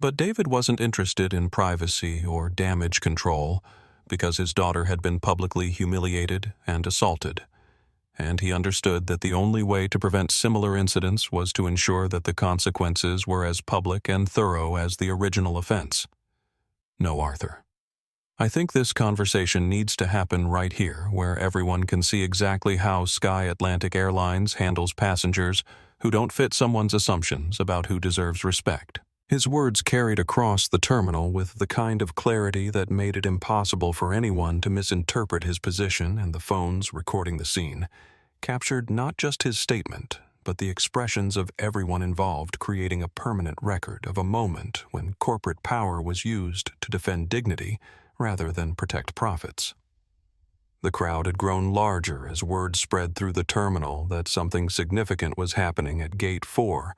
But David wasn't interested in privacy or damage control because his daughter had been publicly humiliated and assaulted, and he understood that the only way to prevent similar incidents was to ensure that the consequences were as public and thorough as the original offense. No, Arthur. I think this conversation needs to happen right here, where everyone can see exactly how Sky Atlantic Airlines handles passengers who don't fit someone's assumptions about who deserves respect. His words carried across the terminal with the kind of clarity that made it impossible for anyone to misinterpret his position, and the phones recording the scene captured not just his statement, but the expressions of everyone involved, creating a permanent record of a moment when corporate power was used to defend dignity rather than protect profits. The crowd had grown larger as word spread through the terminal that something significant was happening at Gate 4,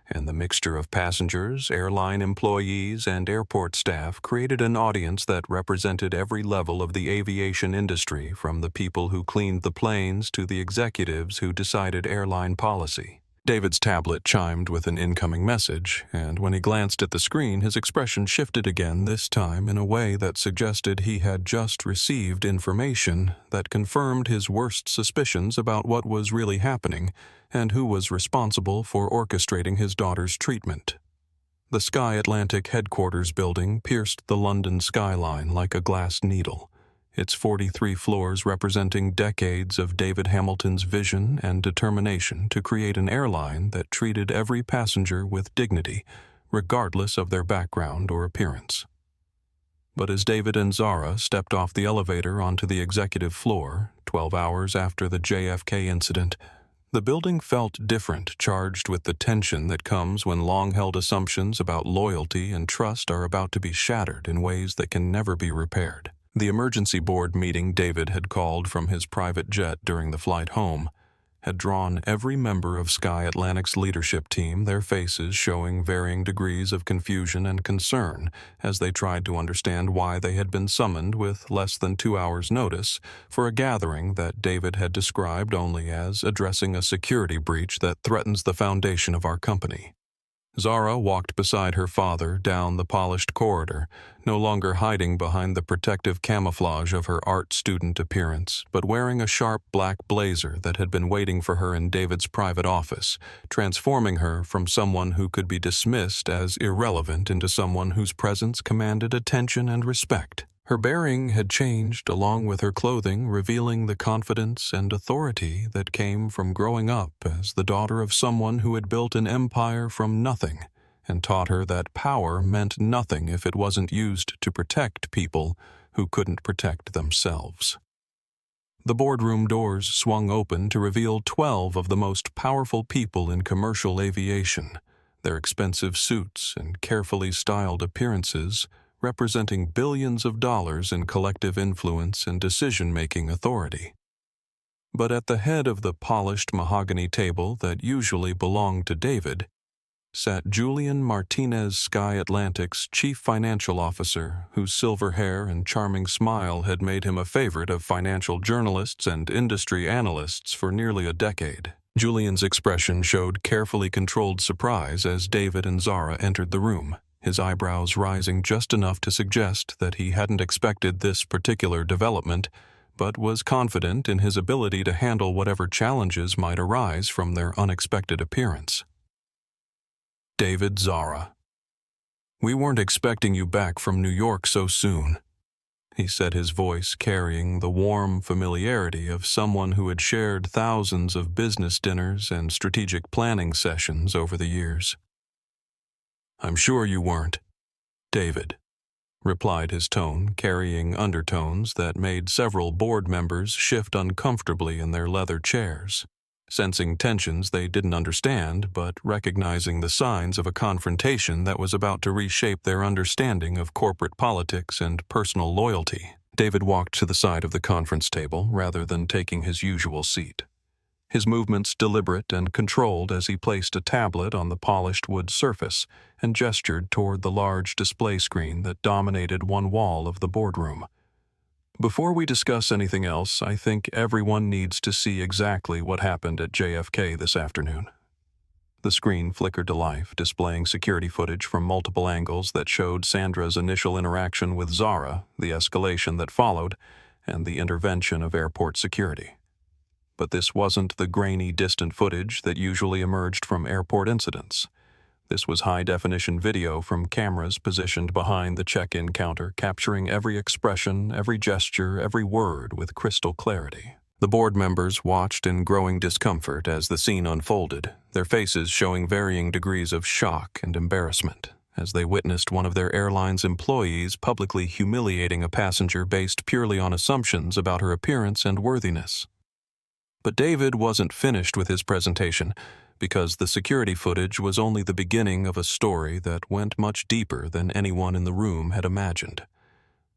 and the mixture of passengers, airline employees, and airport staff created an audience that represented every level of the aviation industry, from the people who cleaned the planes to the executives who decided airline policy. David's tablet chimed with an incoming message, and when he glanced at the screen, his expression shifted again, this time in a way that suggested he had just received information that confirmed his worst suspicions about what was really happening and who was responsible for orchestrating his daughter's treatment. The Sky Atlantic headquarters building pierced the London skyline like a glass needle, its 43 floors representing decades of David Hamilton's vision and determination to create an airline that treated every passenger with dignity, regardless of their background or appearance. But as David and Zara stepped off the elevator onto the executive floor, 12 hours after the JFK incident, the building felt different, charged with the tension that comes when long-held assumptions about loyalty and trust are about to be shattered in ways that can never be repaired. The emergency board meeting David had called from his private jet during the flight home had drawn every member of Sky Atlantic's leadership team, their faces showing varying degrees of confusion and concern as they tried to understand why they had been summoned with less than 2 hours' notice for a gathering that David had described only as addressing a security breach that threatens the foundation of our company. Zara walked beside her father down the polished corridor, no longer hiding behind the protective camouflage of her art student appearance, but wearing a sharp black blazer that had been waiting for her in David's private office, transforming her from someone who could be dismissed as irrelevant into someone whose presence commanded attention and respect. Her bearing had changed along with her clothing, revealing the confidence and authority that came from growing up as the daughter of someone who had built an empire from nothing and taught her that power meant nothing if it wasn't used to protect people who couldn't protect themselves. The boardroom doors swung open to reveal 12 of the most powerful people in commercial aviation, their expensive suits and carefully styled appearances representing billions of dollars in collective influence and decision-making authority. But at the head of the polished mahogany table that usually belonged to David sat Julian Martinez Sky Atlantic's chief financial officer, whose silver hair and charming smile had made him a favorite of financial journalists and industry analysts for nearly a decade. Julian's expression showed carefully controlled surprise as David and Zara entered the room, his eyebrows rising just enough to suggest that he hadn't expected this particular development, but was confident in his ability to handle whatever challenges might arise from their unexpected appearance. David, Zara. "We weren't expecting you back from New York so soon," he said, his voice carrying the warm familiarity of someone who had shared thousands of business dinners and strategic planning sessions over the years. "I'm sure you weren't, David," replied his tone, carrying undertones that made several board members shift uncomfortably in their leather chairs, sensing tensions they didn't understand, but recognizing the signs of a confrontation that was about to reshape their understanding of corporate politics and personal loyalty. David walked to the side of the conference table rather than taking his usual seat, his movements deliberate and controlled as he placed a tablet on the polished wood surface and gestured toward the large display screen that dominated one wall of the boardroom. "Before we discuss anything else, I think everyone needs to see exactly what happened at JFK this afternoon." The screen flickered to life, displaying security footage from multiple angles that showed Sandra's initial interaction with Zara, the escalation that followed, and the intervention of airport security. But this wasn't the grainy, distant footage that usually emerged from airport incidents. This was high-definition video from cameras positioned behind the check-in counter, capturing every expression, every gesture, every word with crystal clarity. The board members watched in growing discomfort as the scene unfolded, their faces showing varying degrees of shock and embarrassment, as they witnessed one of their airline's employees publicly humiliating a passenger based purely on assumptions about her appearance and worthiness. But David wasn't finished with his presentation, because the security footage was only the beginning of a story that went much deeper than anyone in the room had imagined.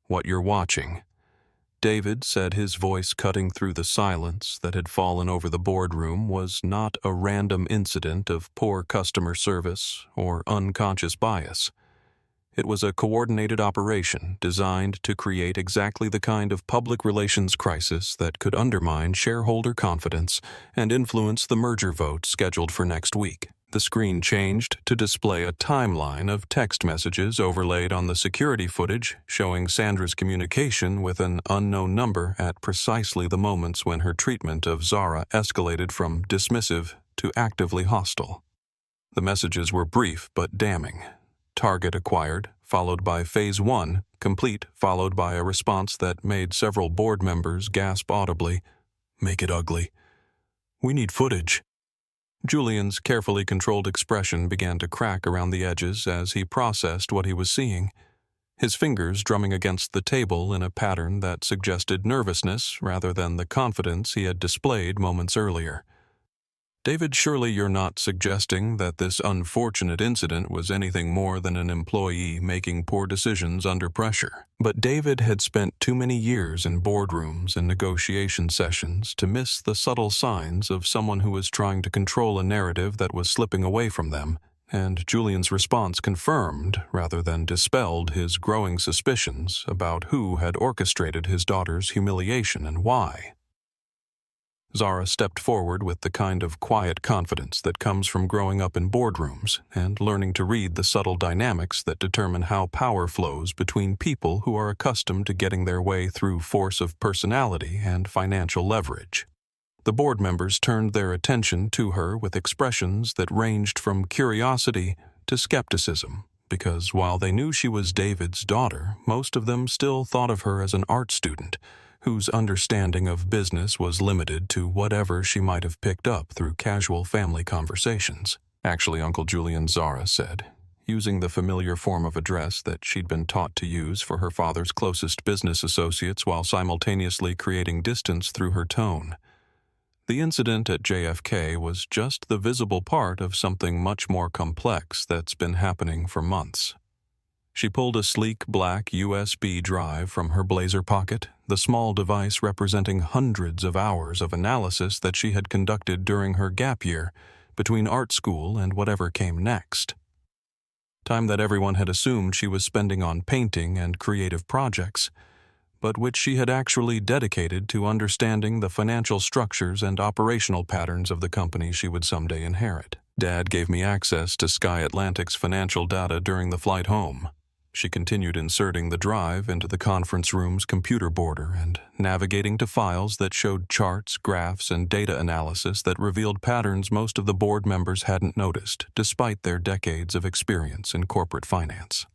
"What you're watching," David said, his voice cutting through the silence that had fallen over the boardroom, "was not a random incident of poor customer service or unconscious bias. It was a coordinated operation designed to create exactly the kind of public relations crisis that could undermine shareholder confidence and influence the merger vote scheduled for next week." The screen changed to display a timeline of text messages overlaid on the security footage, showing Sandra's communication with an unknown number at precisely the moments when her treatment of Zara escalated from dismissive to actively hostile. The messages were brief but damning. "Target acquired," followed by Phase 1, complete, followed by a response that made several board members gasp audibly, "Make it ugly. We need footage." Julian's carefully controlled expression began to crack around the edges as he processed what he was seeing, his fingers drumming against the table in a pattern that suggested nervousness rather than the confidence he had displayed moments earlier. "David, surely you're not suggesting that this unfortunate incident was anything more than an employee making poor decisions under pressure?" But David had spent too many years in boardrooms and negotiation sessions to miss the subtle signs of someone who was trying to control a narrative that was slipping away from them, and Julian's response confirmed rather than dispelled his growing suspicions about who had orchestrated his daughter's humiliation and why. Zara stepped forward with the kind of quiet confidence that comes from growing up in boardrooms and learning to read the subtle dynamics that determine how power flows between people who are accustomed to getting their way through force of personality and financial leverage. The board members turned their attention to her with expressions that ranged from curiosity to skepticism, because while they knew she was David's daughter, most of them still thought of her as an art student whose understanding of business was limited to whatever she might have picked up through casual family conversations. "Actually, Uncle Julian," Zara said, using the familiar form of address that she'd been taught to use for her father's closest business associates while simultaneously creating distance through her tone. The incident at JFK was just the visible part of something much more complex that's been happening for months. She pulled a sleek black USB drive from her blazer pocket, the small device representing hundreds of hours of analysis that she had conducted during her gap year between art school and whatever came next. Time that everyone had assumed she was spending on painting and creative projects, but which she had actually dedicated to understanding the financial structures and operational patterns of the company she would someday inherit. "Dad gave me access to Sky Atlantic's financial data during the flight home." She continued inserting the drive into the conference room's computer border and navigating to files that showed charts, graphs, and data analysis that revealed patterns most of the board members hadn't noticed, despite their decades of experience in corporate finance.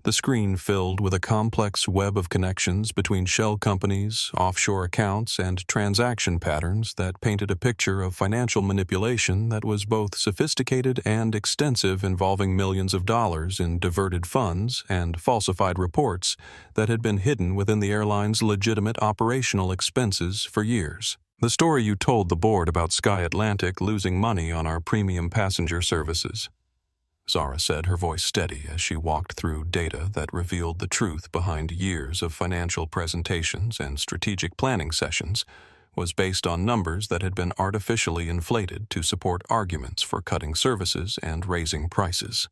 The screen filled with a complex web of connections between shell companies, offshore accounts, and transaction patterns that painted a picture of financial manipulation that was both sophisticated and extensive, involving millions of dollars in diverted funds and falsified reports that had been hidden within the airline's legitimate operational expenses for years. "The story you told the board about Sky Atlantic losing money on our premium passenger services," Zara said, her voice steady as she walked through data that revealed the truth behind years of financial presentations and strategic planning sessions, was based on numbers that had been artificially inflated to support arguments for cutting services and raising prices.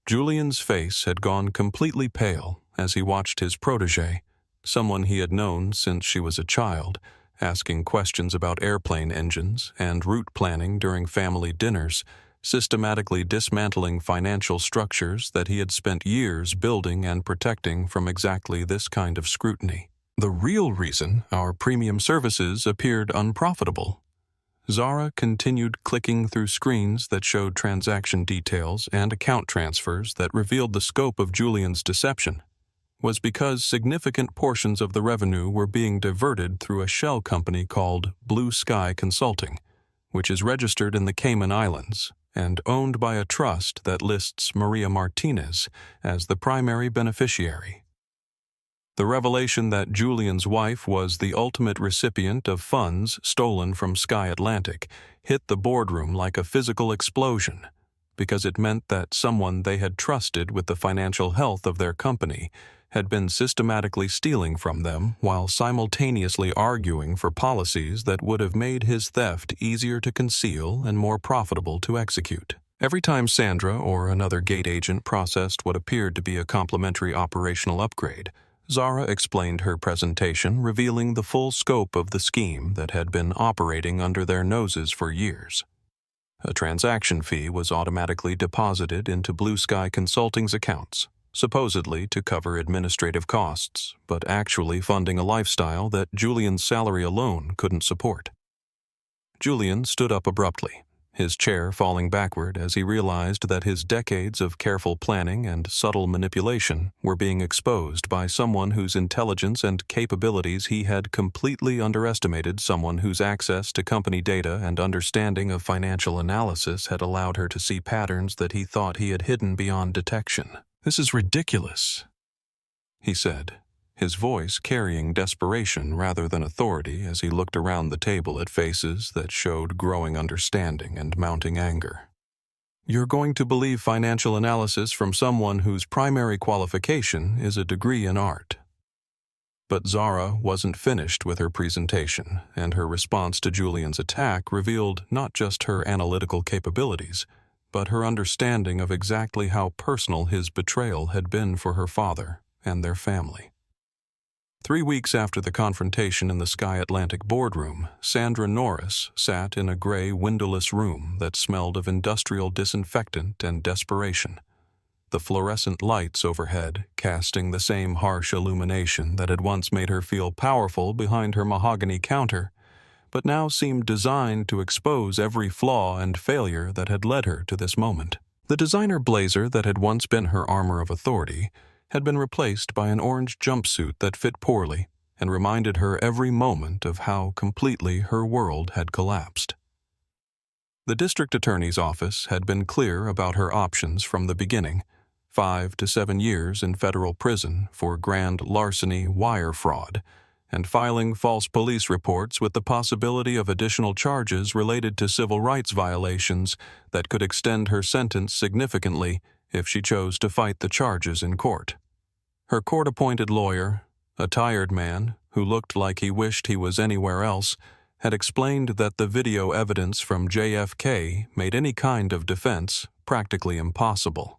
Julian's face had gone completely pale as he watched his protégé, someone he had known since she was a child, asking questions about airplane engines and route planning during family dinners, systematically dismantling financial structures that he had spent years building and protecting from exactly this kind of scrutiny. "The real reason our premium services appeared unprofitable," Zara continued clicking through screens that showed transaction details and account transfers that revealed the scope of Julian's deception, "was because significant portions of the revenue were being diverted through a shell company called Blue Sky Consulting, which is registered in the Cayman Islands and owned by a trust that lists Maria Martinez as the primary beneficiary." The revelation that Julian's wife was the ultimate recipient of funds stolen from Sky Atlantic hit the boardroom like a physical explosion, because it meant that someone they had trusted with the financial health of their company had been systematically stealing from them while simultaneously arguing for policies that would have made his theft easier to conceal and more profitable to execute. Every time Sandra or another gate agent processed what appeared to be a complimentary operational upgrade, Zara explained her presentation, revealing the full scope of the scheme that had been operating under their noses for years. A transaction fee was automatically deposited into Blue Sky Consulting's accounts, supposedly to cover administrative costs, but actually funding a lifestyle that Julian's salary alone couldn't support. Julian stood up abruptly, his chair falling backward as he realized that his decades of careful planning and subtle manipulation were being exposed by someone whose intelligence and capabilities he had completely underestimated, someone whose access to company data and understanding of financial analysis had allowed her to see patterns that he thought he had hidden beyond detection. "This is ridiculous," he said, his voice carrying desperation rather than authority as he looked around the table at faces that showed growing understanding and mounting anger. "You're going to believe financial analysis from someone whose primary qualification is a degree in art." But Zara wasn't finished with her presentation, and her response to Julian's attack revealed not just her analytical capabilities, but her understanding of exactly how personal his betrayal had been for her father and their family. 3 weeks after the confrontation in the Sky Atlantic boardroom, Sandra Norris sat in a gray, windowless room that smelled of industrial disinfectant and desperation. The fluorescent lights overhead casting the same harsh illumination that had once made her feel powerful behind her mahogany counter, but now seemed designed to expose every flaw and failure that had led her to this moment. The designer blazer that had once been her armor of authority had been replaced by an orange jumpsuit that fit poorly and reminded her every moment of how completely her world had collapsed. The district attorney's office had been clear about her options from the beginning: 5 to 7 years in federal prison for grand larceny wire fraud, and filing false police reports with the possibility of additional charges related to civil rights violations that could extend her sentence significantly if she chose to fight the charges in court. Her court-appointed lawyer, a tired man who looked like he wished he was anywhere else, had explained that the video evidence from JFK made any kind of defense practically impossible.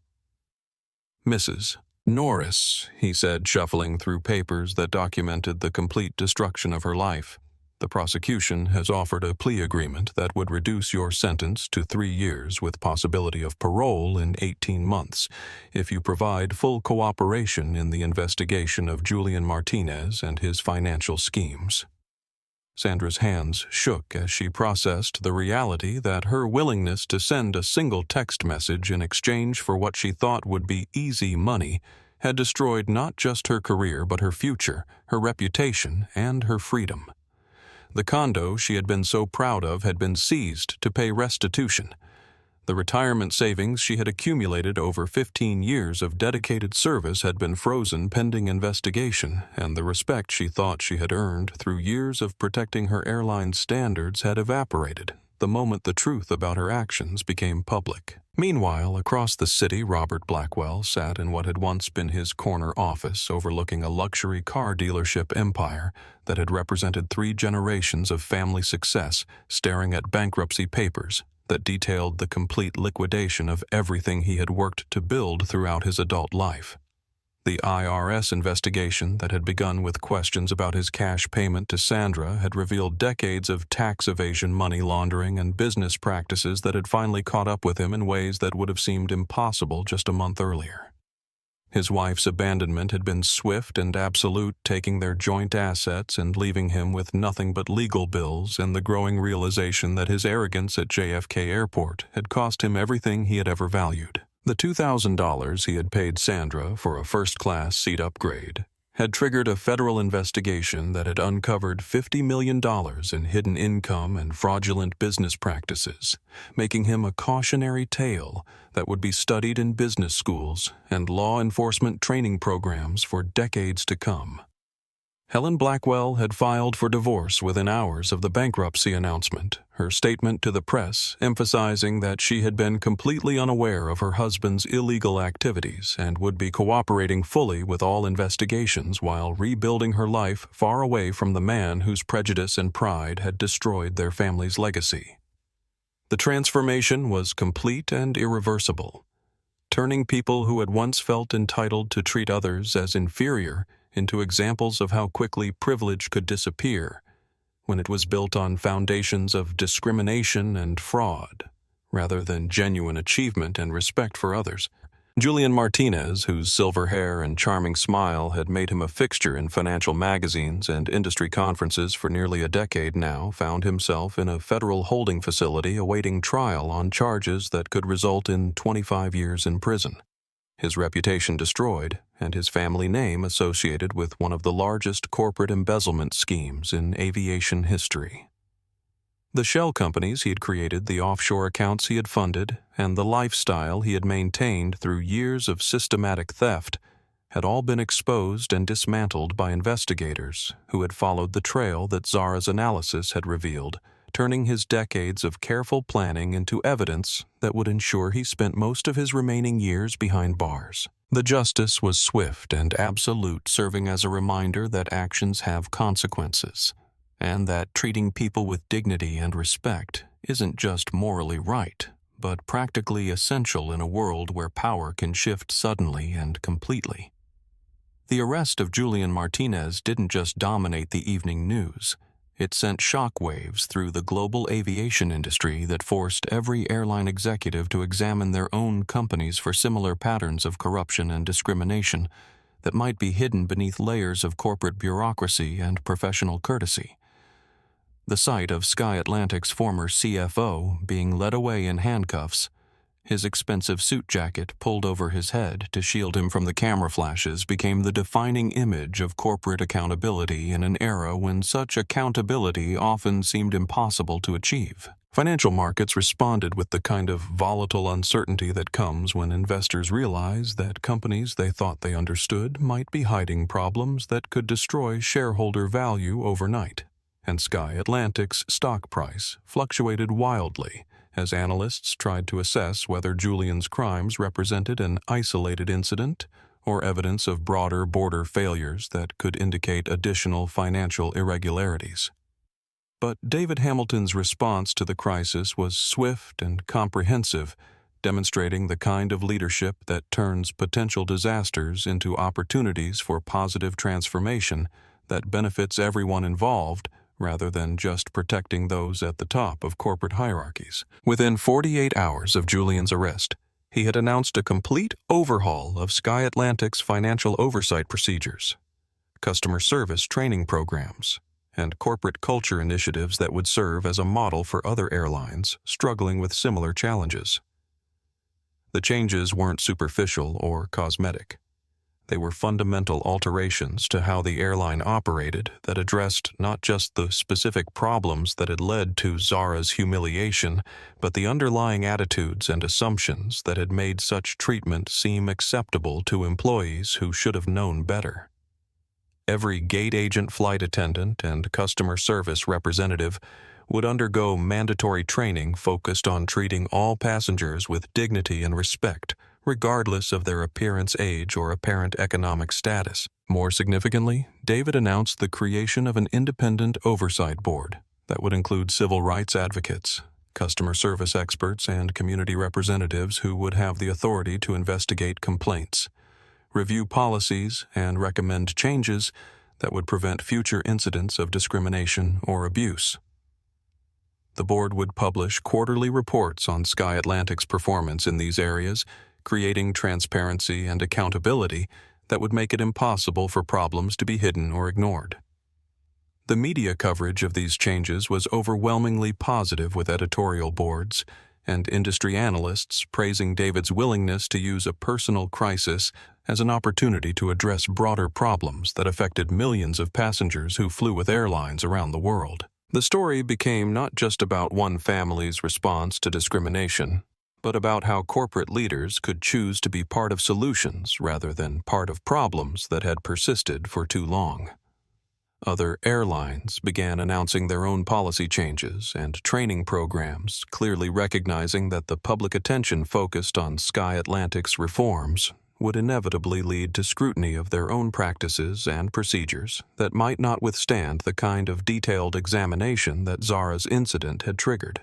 "Mrs. Norris," he said, shuffling through papers that documented the complete destruction of her life, "the prosecution has offered a plea agreement that would reduce your sentence to 3 years with possibility of parole in 18 months if you provide full cooperation in the investigation of Julian Martinez and his financial schemes." Sandra's hands shook as she processed the reality that her willingness to send a single text message in exchange for what she thought would be easy money had destroyed not just her career but her future, her reputation, and her freedom. The condo she had been so proud of had been seized to pay restitution. The retirement savings she had accumulated over 15 years of dedicated service had been frozen pending investigation, and the respect she thought she had earned through years of protecting her airline standards had evaporated the moment the truth about her actions became public. Meanwhile, across the city, Robert Blackwell sat in what had once been his corner office overlooking a luxury car dealership empire that had represented 3 generations of family success, staring at bankruptcy papers that detailed the complete liquidation of everything he had worked to build throughout his adult life. The IRS investigation that had begun with questions about his cash payment to Sandra had revealed decades of tax evasion, money laundering, and business practices that had finally caught up with him in ways that would have seemed impossible just a month earlier. His wife's abandonment had been swift and absolute, taking their joint assets and leaving him with nothing but legal bills and the growing realization that his arrogance at JFK Airport had cost him everything he had ever valued. The $2,000 he had paid Sandra for a first-class seat upgrade had triggered a federal investigation that had uncovered $50 million in hidden income and fraudulent business practices, making him a cautionary tale that would be studied in business schools and law enforcement training programs for decades to come. Helen Blackwell had filed for divorce within hours of the bankruptcy announcement, her statement to the press emphasizing that she had been completely unaware of her husband's illegal activities and would be cooperating fully with all investigations while rebuilding her life far away from the man whose prejudice and pride had destroyed their family's legacy. The transformation was complete and irreversible, turning people who had once felt entitled to treat others as inferior into examples of how quickly privilege could disappear when it was built on foundations of discrimination and fraud, rather than genuine achievement and respect for others. Julian Martinez, whose silver hair and charming smile had made him a fixture in financial magazines and industry conferences for nearly a decade now, found himself in a federal holding facility awaiting trial on charges that could result in 25 years in prison. His reputation destroyed, and his family name associated with one of the largest corporate embezzlement schemes in aviation history. The shell companies he had created, the offshore accounts he had funded, and the lifestyle he had maintained through years of systematic theft had all been exposed and dismantled by investigators who had followed the trail that Zara's analysis had revealed, turning his decades of careful planning into evidence that would ensure he spent most of his remaining years behind bars. The justice was swift and absolute, serving as a reminder that actions have consequences, and that treating people with dignity and respect isn't just morally right, but practically essential in a world where power can shift suddenly and completely. The arrest of Julian Martinez didn't just dominate the evening news. It sent shockwaves through the global aviation industry that forced every airline executive to examine their own companies for similar patterns of corruption and discrimination that might be hidden beneath layers of corporate bureaucracy and professional courtesy. The sight of Sky Atlantic's former CFO being led away in handcuffs, his expensive suit jacket pulled over his head to shield him from the camera flashes, became the defining image of corporate accountability in an era when such accountability often seemed impossible to achieve. Financial markets responded with the kind of volatile uncertainty that comes when investors realize that companies they thought they understood might be hiding problems that could destroy shareholder value overnight. And Sky Atlantic's stock price fluctuated wildly as analysts tried to assess whether Julian's crimes represented an isolated incident or evidence of broader border failures that could indicate additional financial irregularities. But David Hamilton's response to the crisis was swift and comprehensive, demonstrating the kind of leadership that turns potential disasters into opportunities for positive transformation that benefits everyone involved, rather than just protecting those at the top of corporate hierarchies. Within 48 hours of Julian's arrest, he had announced a complete overhaul of Sky Atlantic's financial oversight procedures, customer service training programs, and corporate culture initiatives that would serve as a model for other airlines struggling with similar challenges. The changes weren't superficial or cosmetic. They were fundamental alterations to how the airline operated that addressed not just the specific problems that had led to Zara's humiliation, but the underlying attitudes and assumptions that had made such treatment seem acceptable to employees who should have known better. Every gate agent, flight attendant, and customer service representative would undergo mandatory training focused on treating all passengers with dignity and respect, regardless of their appearance, age, or apparent economic status. More significantly, David announced the creation of an independent oversight board that would include civil rights advocates, customer service experts, and community representatives who would have the authority to investigate complaints, review policies, and recommend changes that would prevent future incidents of discrimination or abuse. The board would publish quarterly reports on Sky Atlantic's performance in these areas, creating transparency and accountability that would make it impossible for problems to be hidden or ignored. The media coverage of these changes was overwhelmingly positive, with editorial boards and industry analysts praising David's willingness to use a personal crisis as an opportunity to address broader problems that affected millions of passengers who flew with airlines around the world. The story became not just about one family's response to discrimination, but about how corporate leaders could choose to be part of solutions rather than part of problems that had persisted for too long. Other airlines began announcing their own policy changes and training programs, clearly recognizing that the public attention focused on Sky Atlantic's reforms would inevitably lead to scrutiny of their own practices and procedures that might not withstand the kind of detailed examination that Zara's incident had triggered.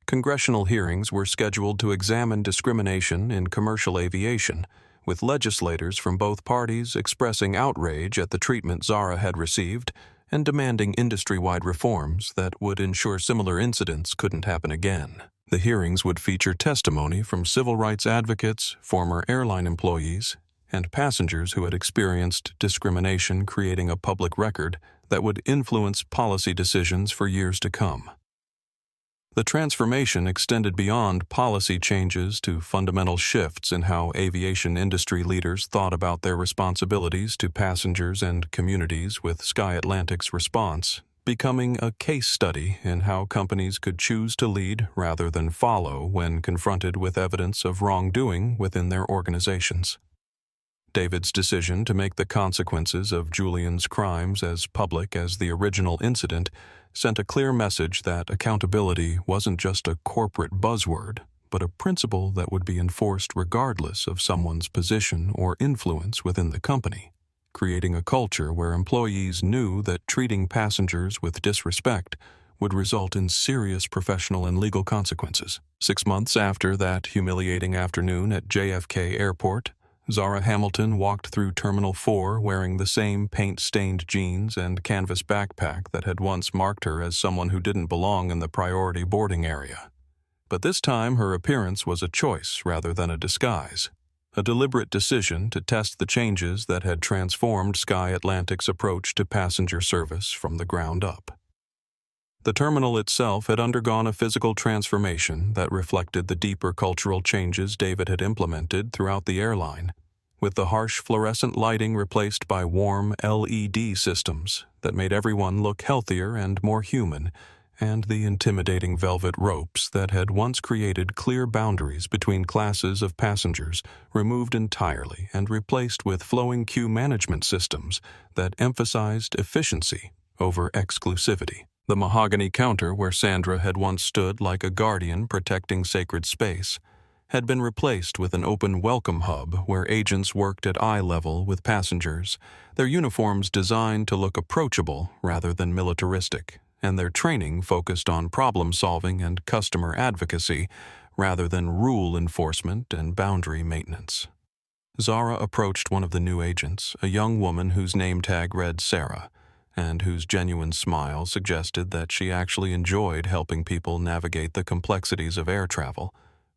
Congressional hearings were scheduled to examine discrimination in commercial aviation, with legislators from both parties expressing outrage at the treatment Zara had received and demanding industry-wide reforms that would ensure similar incidents couldn't happen again. The hearings would feature testimony from civil rights advocates, former airline employees, and passengers who had experienced discrimination, creating a public record that would influence policy decisions for years to come. The transformation extended beyond policy changes to fundamental shifts in how aviation industry leaders thought about their responsibilities to passengers and communities, with Sky Atlantic's response becoming a case study in how companies could choose to lead rather than follow when confronted with evidence of wrongdoing within their organizations. David's decision to make the consequences of Julian's crimes as public as the original incident sent a clear message that accountability wasn't just a corporate buzzword, but a principle that would be enforced regardless of someone's position or influence within the company, creating a culture where employees knew that treating passengers with disrespect would result in serious professional and legal consequences. 6 months after that humiliating afternoon at JFK Airport, Zara Hamilton walked through Terminal 4 wearing the same paint-stained jeans and canvas backpack that had once marked her as someone who didn't belong in the priority boarding area. But this time her appearance was a choice rather than a disguise, a deliberate decision to test the changes that had transformed Sky Atlantic's approach to passenger service from the ground up. The terminal itself had undergone a physical transformation that reflected the deeper cultural changes David had implemented throughout the airline, with the harsh fluorescent lighting replaced by warm LED systems that made everyone look healthier and more human, and the intimidating velvet ropes that had once created clear boundaries between classes of passengers removed entirely and replaced with flowing queue management systems that emphasized efficiency over exclusivity. The mahogany counter where Sandra had once stood like a guardian protecting sacred space had been replaced with an open welcome hub where agents worked at eye level with passengers, their uniforms designed to look approachable rather than militaristic, and their training focused on problem-solving and customer advocacy rather than rule enforcement and boundary maintenance. Zara approached one of the new agents, a young woman whose name tag read Sarah, and whose genuine smile suggested that she actually enjoyed helping people navigate the complexities of air travel,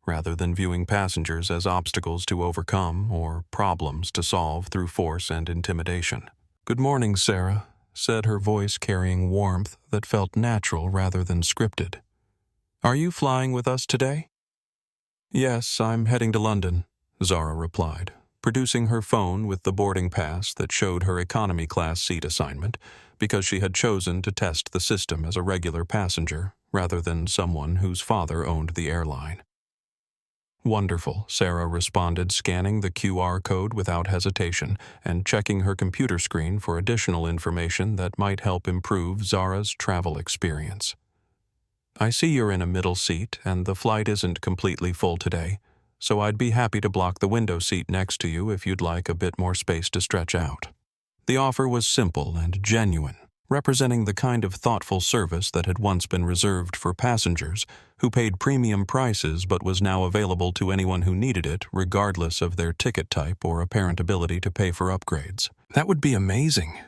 rather than viewing passengers as obstacles to overcome or problems to solve through force and intimidation. "Good morning, Sarah," said her voice carrying warmth that felt natural rather than scripted. "Are you flying with us today?" "Yes, I'm heading to London," Zara replied, producing her phone with the boarding pass that showed her economy class seat assignment because she had chosen to test the system as a regular passenger rather than someone whose father owned the airline. "Wonderful," Sarah responded, scanning the QR code without hesitation and checking her computer screen for additional information that might help improve Zara's travel experience. "I see you're in a middle seat and the flight isn't completely full today, so I'd be happy to block the window seat next to you if you'd like a bit more space to stretch out." The offer was simple and genuine, representing the kind of thoughtful service that had once been reserved for passengers who paid premium prices but was now available to anyone who needed it regardless of their ticket type or apparent ability to pay for upgrades. "That would be amazing,"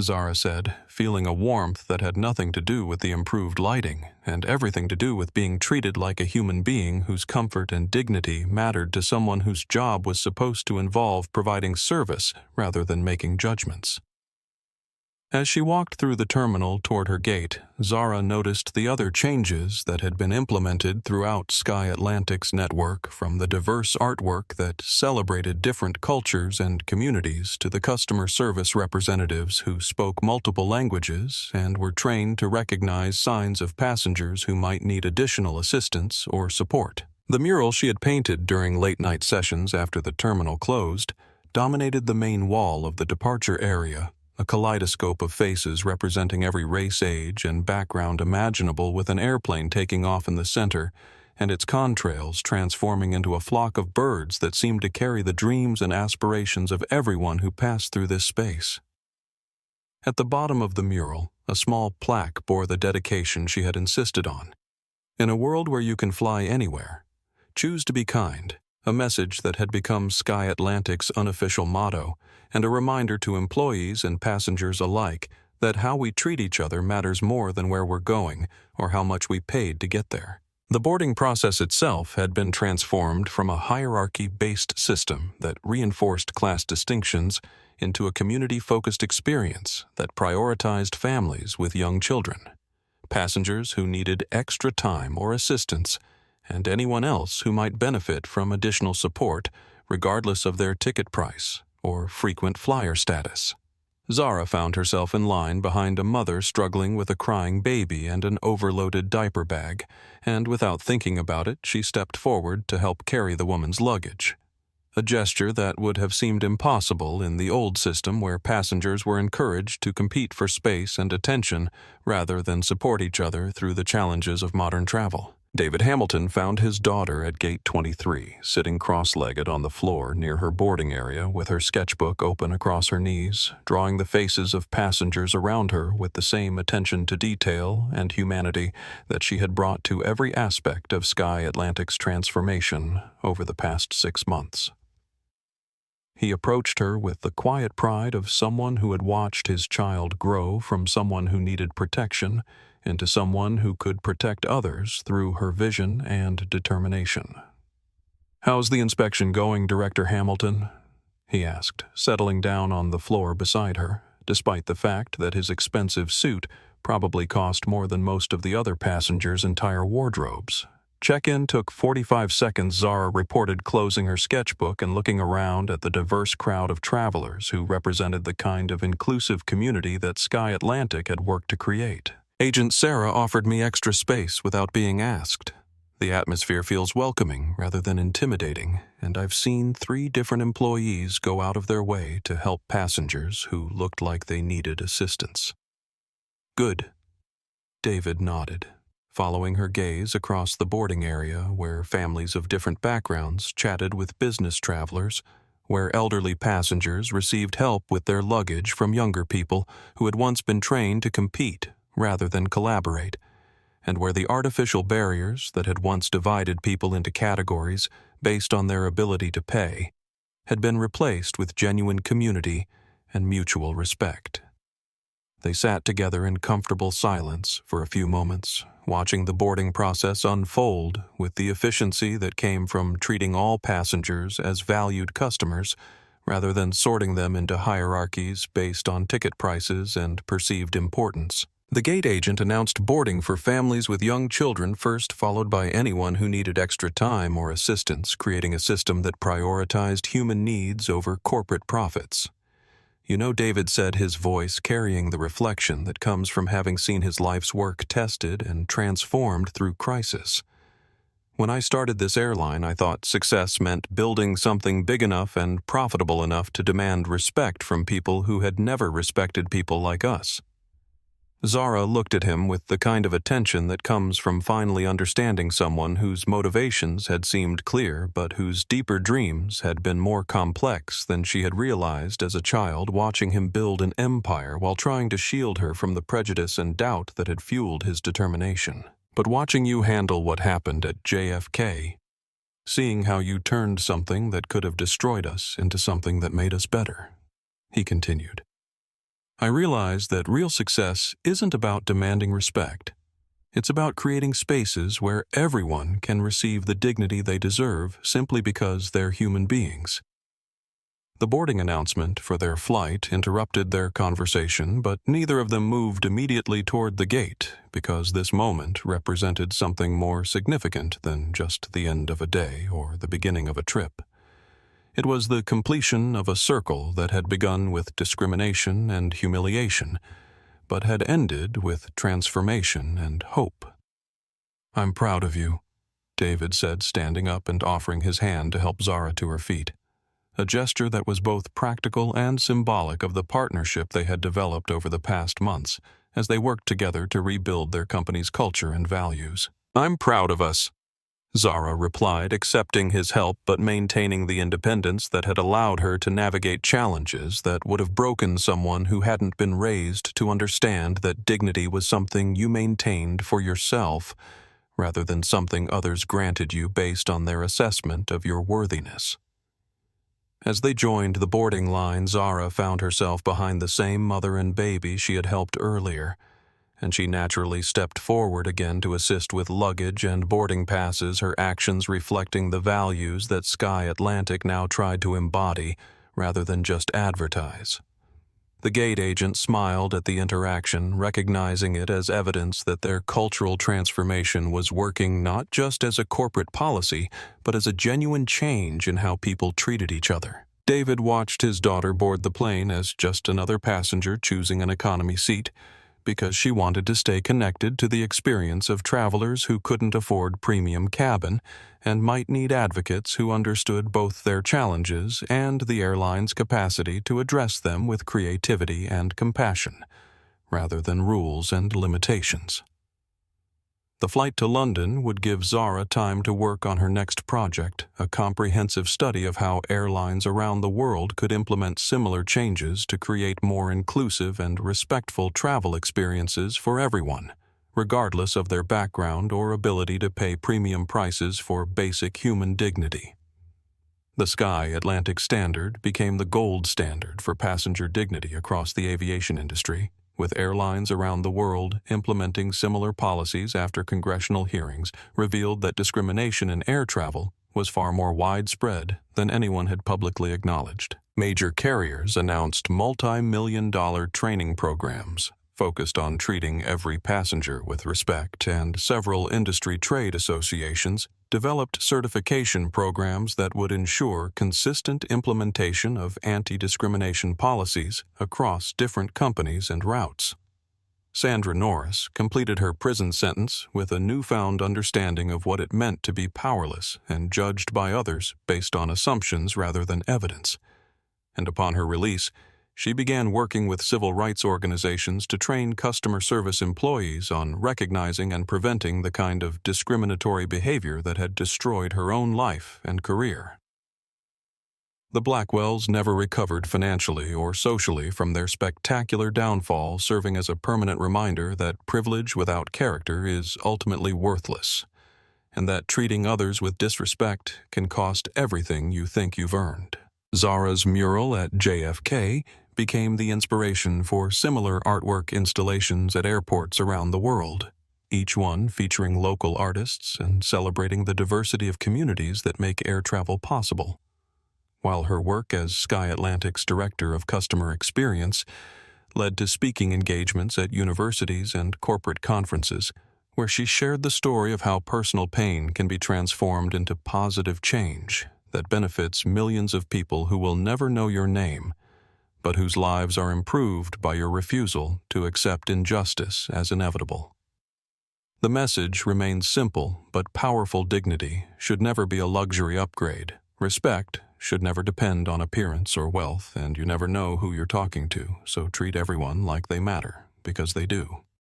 Zara said, feeling a warmth that had nothing to do with the improved lighting and everything to do with being treated like a human being whose comfort and dignity mattered to someone whose job was supposed to involve providing service rather than making judgments. As she walked through the terminal toward her gate, Zara noticed the other changes that had been implemented throughout Sky Atlantic's network, from the diverse artwork that celebrated different cultures and communities to the customer service representatives who spoke multiple languages and were trained to recognize signs of passengers who might need additional assistance or support. The mural she had painted during late-night sessions after the terminal closed dominated the main wall of the departure area, a kaleidoscope of faces representing every race, age, and background imaginable, with an airplane taking off in the center, and its contrails transforming into a flock of birds that seemed to carry the dreams and aspirations of everyone who passed through this space. At the bottom of the mural, a small plaque bore the dedication she had insisted on. "In a world where you can fly anywhere, choose to be kind," a message that had become Sky Atlantic's unofficial motto, and a reminder to employees and passengers alike that how we treat each other matters more than where we're going or how much we paid to get there. The boarding process itself had been transformed from a hierarchy-based system that reinforced class distinctions into a community-focused experience that prioritized families with young children, passengers who needed extra time or assistance, and anyone else who might benefit from additional support regardless of their ticket price or frequent flyer status. Zara found herself in line behind a mother struggling with a crying baby and an overloaded diaper bag, and without thinking about it, she stepped forward to help carry the woman's luggage. A gesture that would have seemed impossible in the old system where passengers were encouraged to compete for space and attention rather than support each other through the challenges of modern travel. David Hamilton found his daughter at gate 23, sitting cross-legged on the floor near her boarding area with her sketchbook open across her knees, drawing the faces of passengers around her with the same attention to detail and humanity that she had brought to every aspect of Sky Atlantic's transformation over the past 6 months. He approached her with the quiet pride of someone who had watched his child grow from someone who needed protection into someone who could protect others through her vision and determination. "How's the inspection going, Director Hamilton?" he asked, settling down on the floor beside her, despite the fact that his expensive suit probably cost more than most of the other passengers' entire wardrobes. Check-in took 45 seconds, Zara reported, closing her sketchbook and looking around at the diverse crowd of travelers who represented the kind of inclusive community that Sky Atlantic had worked to create. "Agent Sarah offered me extra space without being asked. The atmosphere feels welcoming rather than intimidating, and I've seen 3 different employees go out of their way to help passengers who looked like they needed assistance." "Good." David nodded, following her gaze across the boarding area where families of different backgrounds chatted with business travelers, where elderly passengers received help with their luggage from younger people who had once been trained to compete rather than collaborate, and where the artificial barriers that had once divided people into categories based on their ability to pay had been replaced with genuine community and mutual respect. They sat together in comfortable silence for a few moments, watching the boarding process unfold with the efficiency that came from treating all passengers as valued customers rather than sorting them into hierarchies based on ticket prices and perceived importance. The gate agent announced boarding for families with young children first, followed by anyone who needed extra time or assistance, creating a system that prioritized human needs over corporate profits. "You know," David said, his voice carrying the reflection that comes from having seen his life's work tested and transformed through crisis. "When I started this airline, I thought success meant building something big enough and profitable enough to demand respect from people who had never respected people like us." Zara looked at him with the kind of attention that comes from finally understanding someone whose motivations had seemed clear but whose deeper dreams had been more complex than she had realized as a child, watching him build an empire while trying to shield her from the prejudice and doubt that had fueled his determination. "But watching you handle what happened at JFK, seeing how you turned something that could have destroyed us into something that made us better," he continued. "I realized that real success isn't about demanding respect. It's about creating spaces where everyone can receive the dignity they deserve simply because they're human beings." The boarding announcement for their flight interrupted their conversation, but neither of them moved immediately toward the gate because this moment represented something more significant than just the end of a day or the beginning of a trip. It was the completion of a circle that had begun with discrimination and humiliation, but had ended with transformation and hope. "I'm proud of you," David said, standing up and offering his hand to help Zara to her feet, a gesture that was both practical and symbolic of the partnership they had developed over the past months as they worked together to rebuild their company's culture and values. "I'm proud of us," Zara replied, accepting his help but maintaining the independence that had allowed her to navigate challenges that would have broken someone who hadn't been raised to understand that dignity was something you maintained for yourself rather than something others granted you based on their assessment of your worthiness. As they joined the boarding line, Zara found herself behind the same mother and baby she had helped earlier, and she naturally stepped forward again to assist with luggage and boarding passes, her actions reflecting the values that Sky Atlantic now tried to embody rather than just advertise. The gate agent smiled at the interaction, recognizing it as evidence that their cultural transformation was working not just as a corporate policy, but as a genuine change in how people treated each other. David watched his daughter board the plane as just another passenger choosing an economy seat, because she wanted to stay connected to the experience of travelers who couldn't afford premium cabin and might need advocates who understood both their challenges and the airline's capacity to address them with creativity and compassion, rather than rules and limitations. The flight to London would give Zara time to work on her next project, a comprehensive study of how airlines around the world could implement similar changes to create more inclusive and respectful travel experiences for everyone, regardless of their background or ability to pay premium prices for basic human dignity. The Sky Atlantic Standard became the gold standard for passenger dignity across the aviation industry, with airlines around the world implementing similar policies after congressional hearings revealed that discrimination in air travel was far more widespread than anyone had publicly acknowledged. Major carriers announced multi-million-dollar training programs focused on treating every passenger with respect, and several industry trade associations developed certification programs that would ensure consistent implementation of anti-discrimination policies across different companies and routes. Sandra Norris completed her prison sentence with a newfound understanding of what it meant to be powerless and judged by others based on assumptions rather than evidence. And upon her release, she began working with civil rights organizations to train customer service employees on recognizing and preventing the kind of discriminatory behavior that had destroyed her own life and career. The Blackwells never recovered financially or socially from their spectacular downfall, serving as a permanent reminder that privilege without character is ultimately worthless, and that treating others with disrespect can cost everything you think you've earned. Zara's mural at JFK became the inspiration for similar artwork installations at airports around the world, each one featuring local artists and celebrating the diversity of communities that make air travel possible. While her work as Sky Atlantic's Director of Customer Experience led to speaking engagements at universities and corporate conferences, where she shared the story of how personal pain can be transformed into positive change that benefits millions of people who will never know your name, but whose lives are improved by your refusal to accept injustice as inevitable. The message remains simple, but powerful. Dignity should never be a luxury upgrade. Respect should never depend on appearance or wealth, and you never know who you're talking to, so treat everyone like they matter, because they do.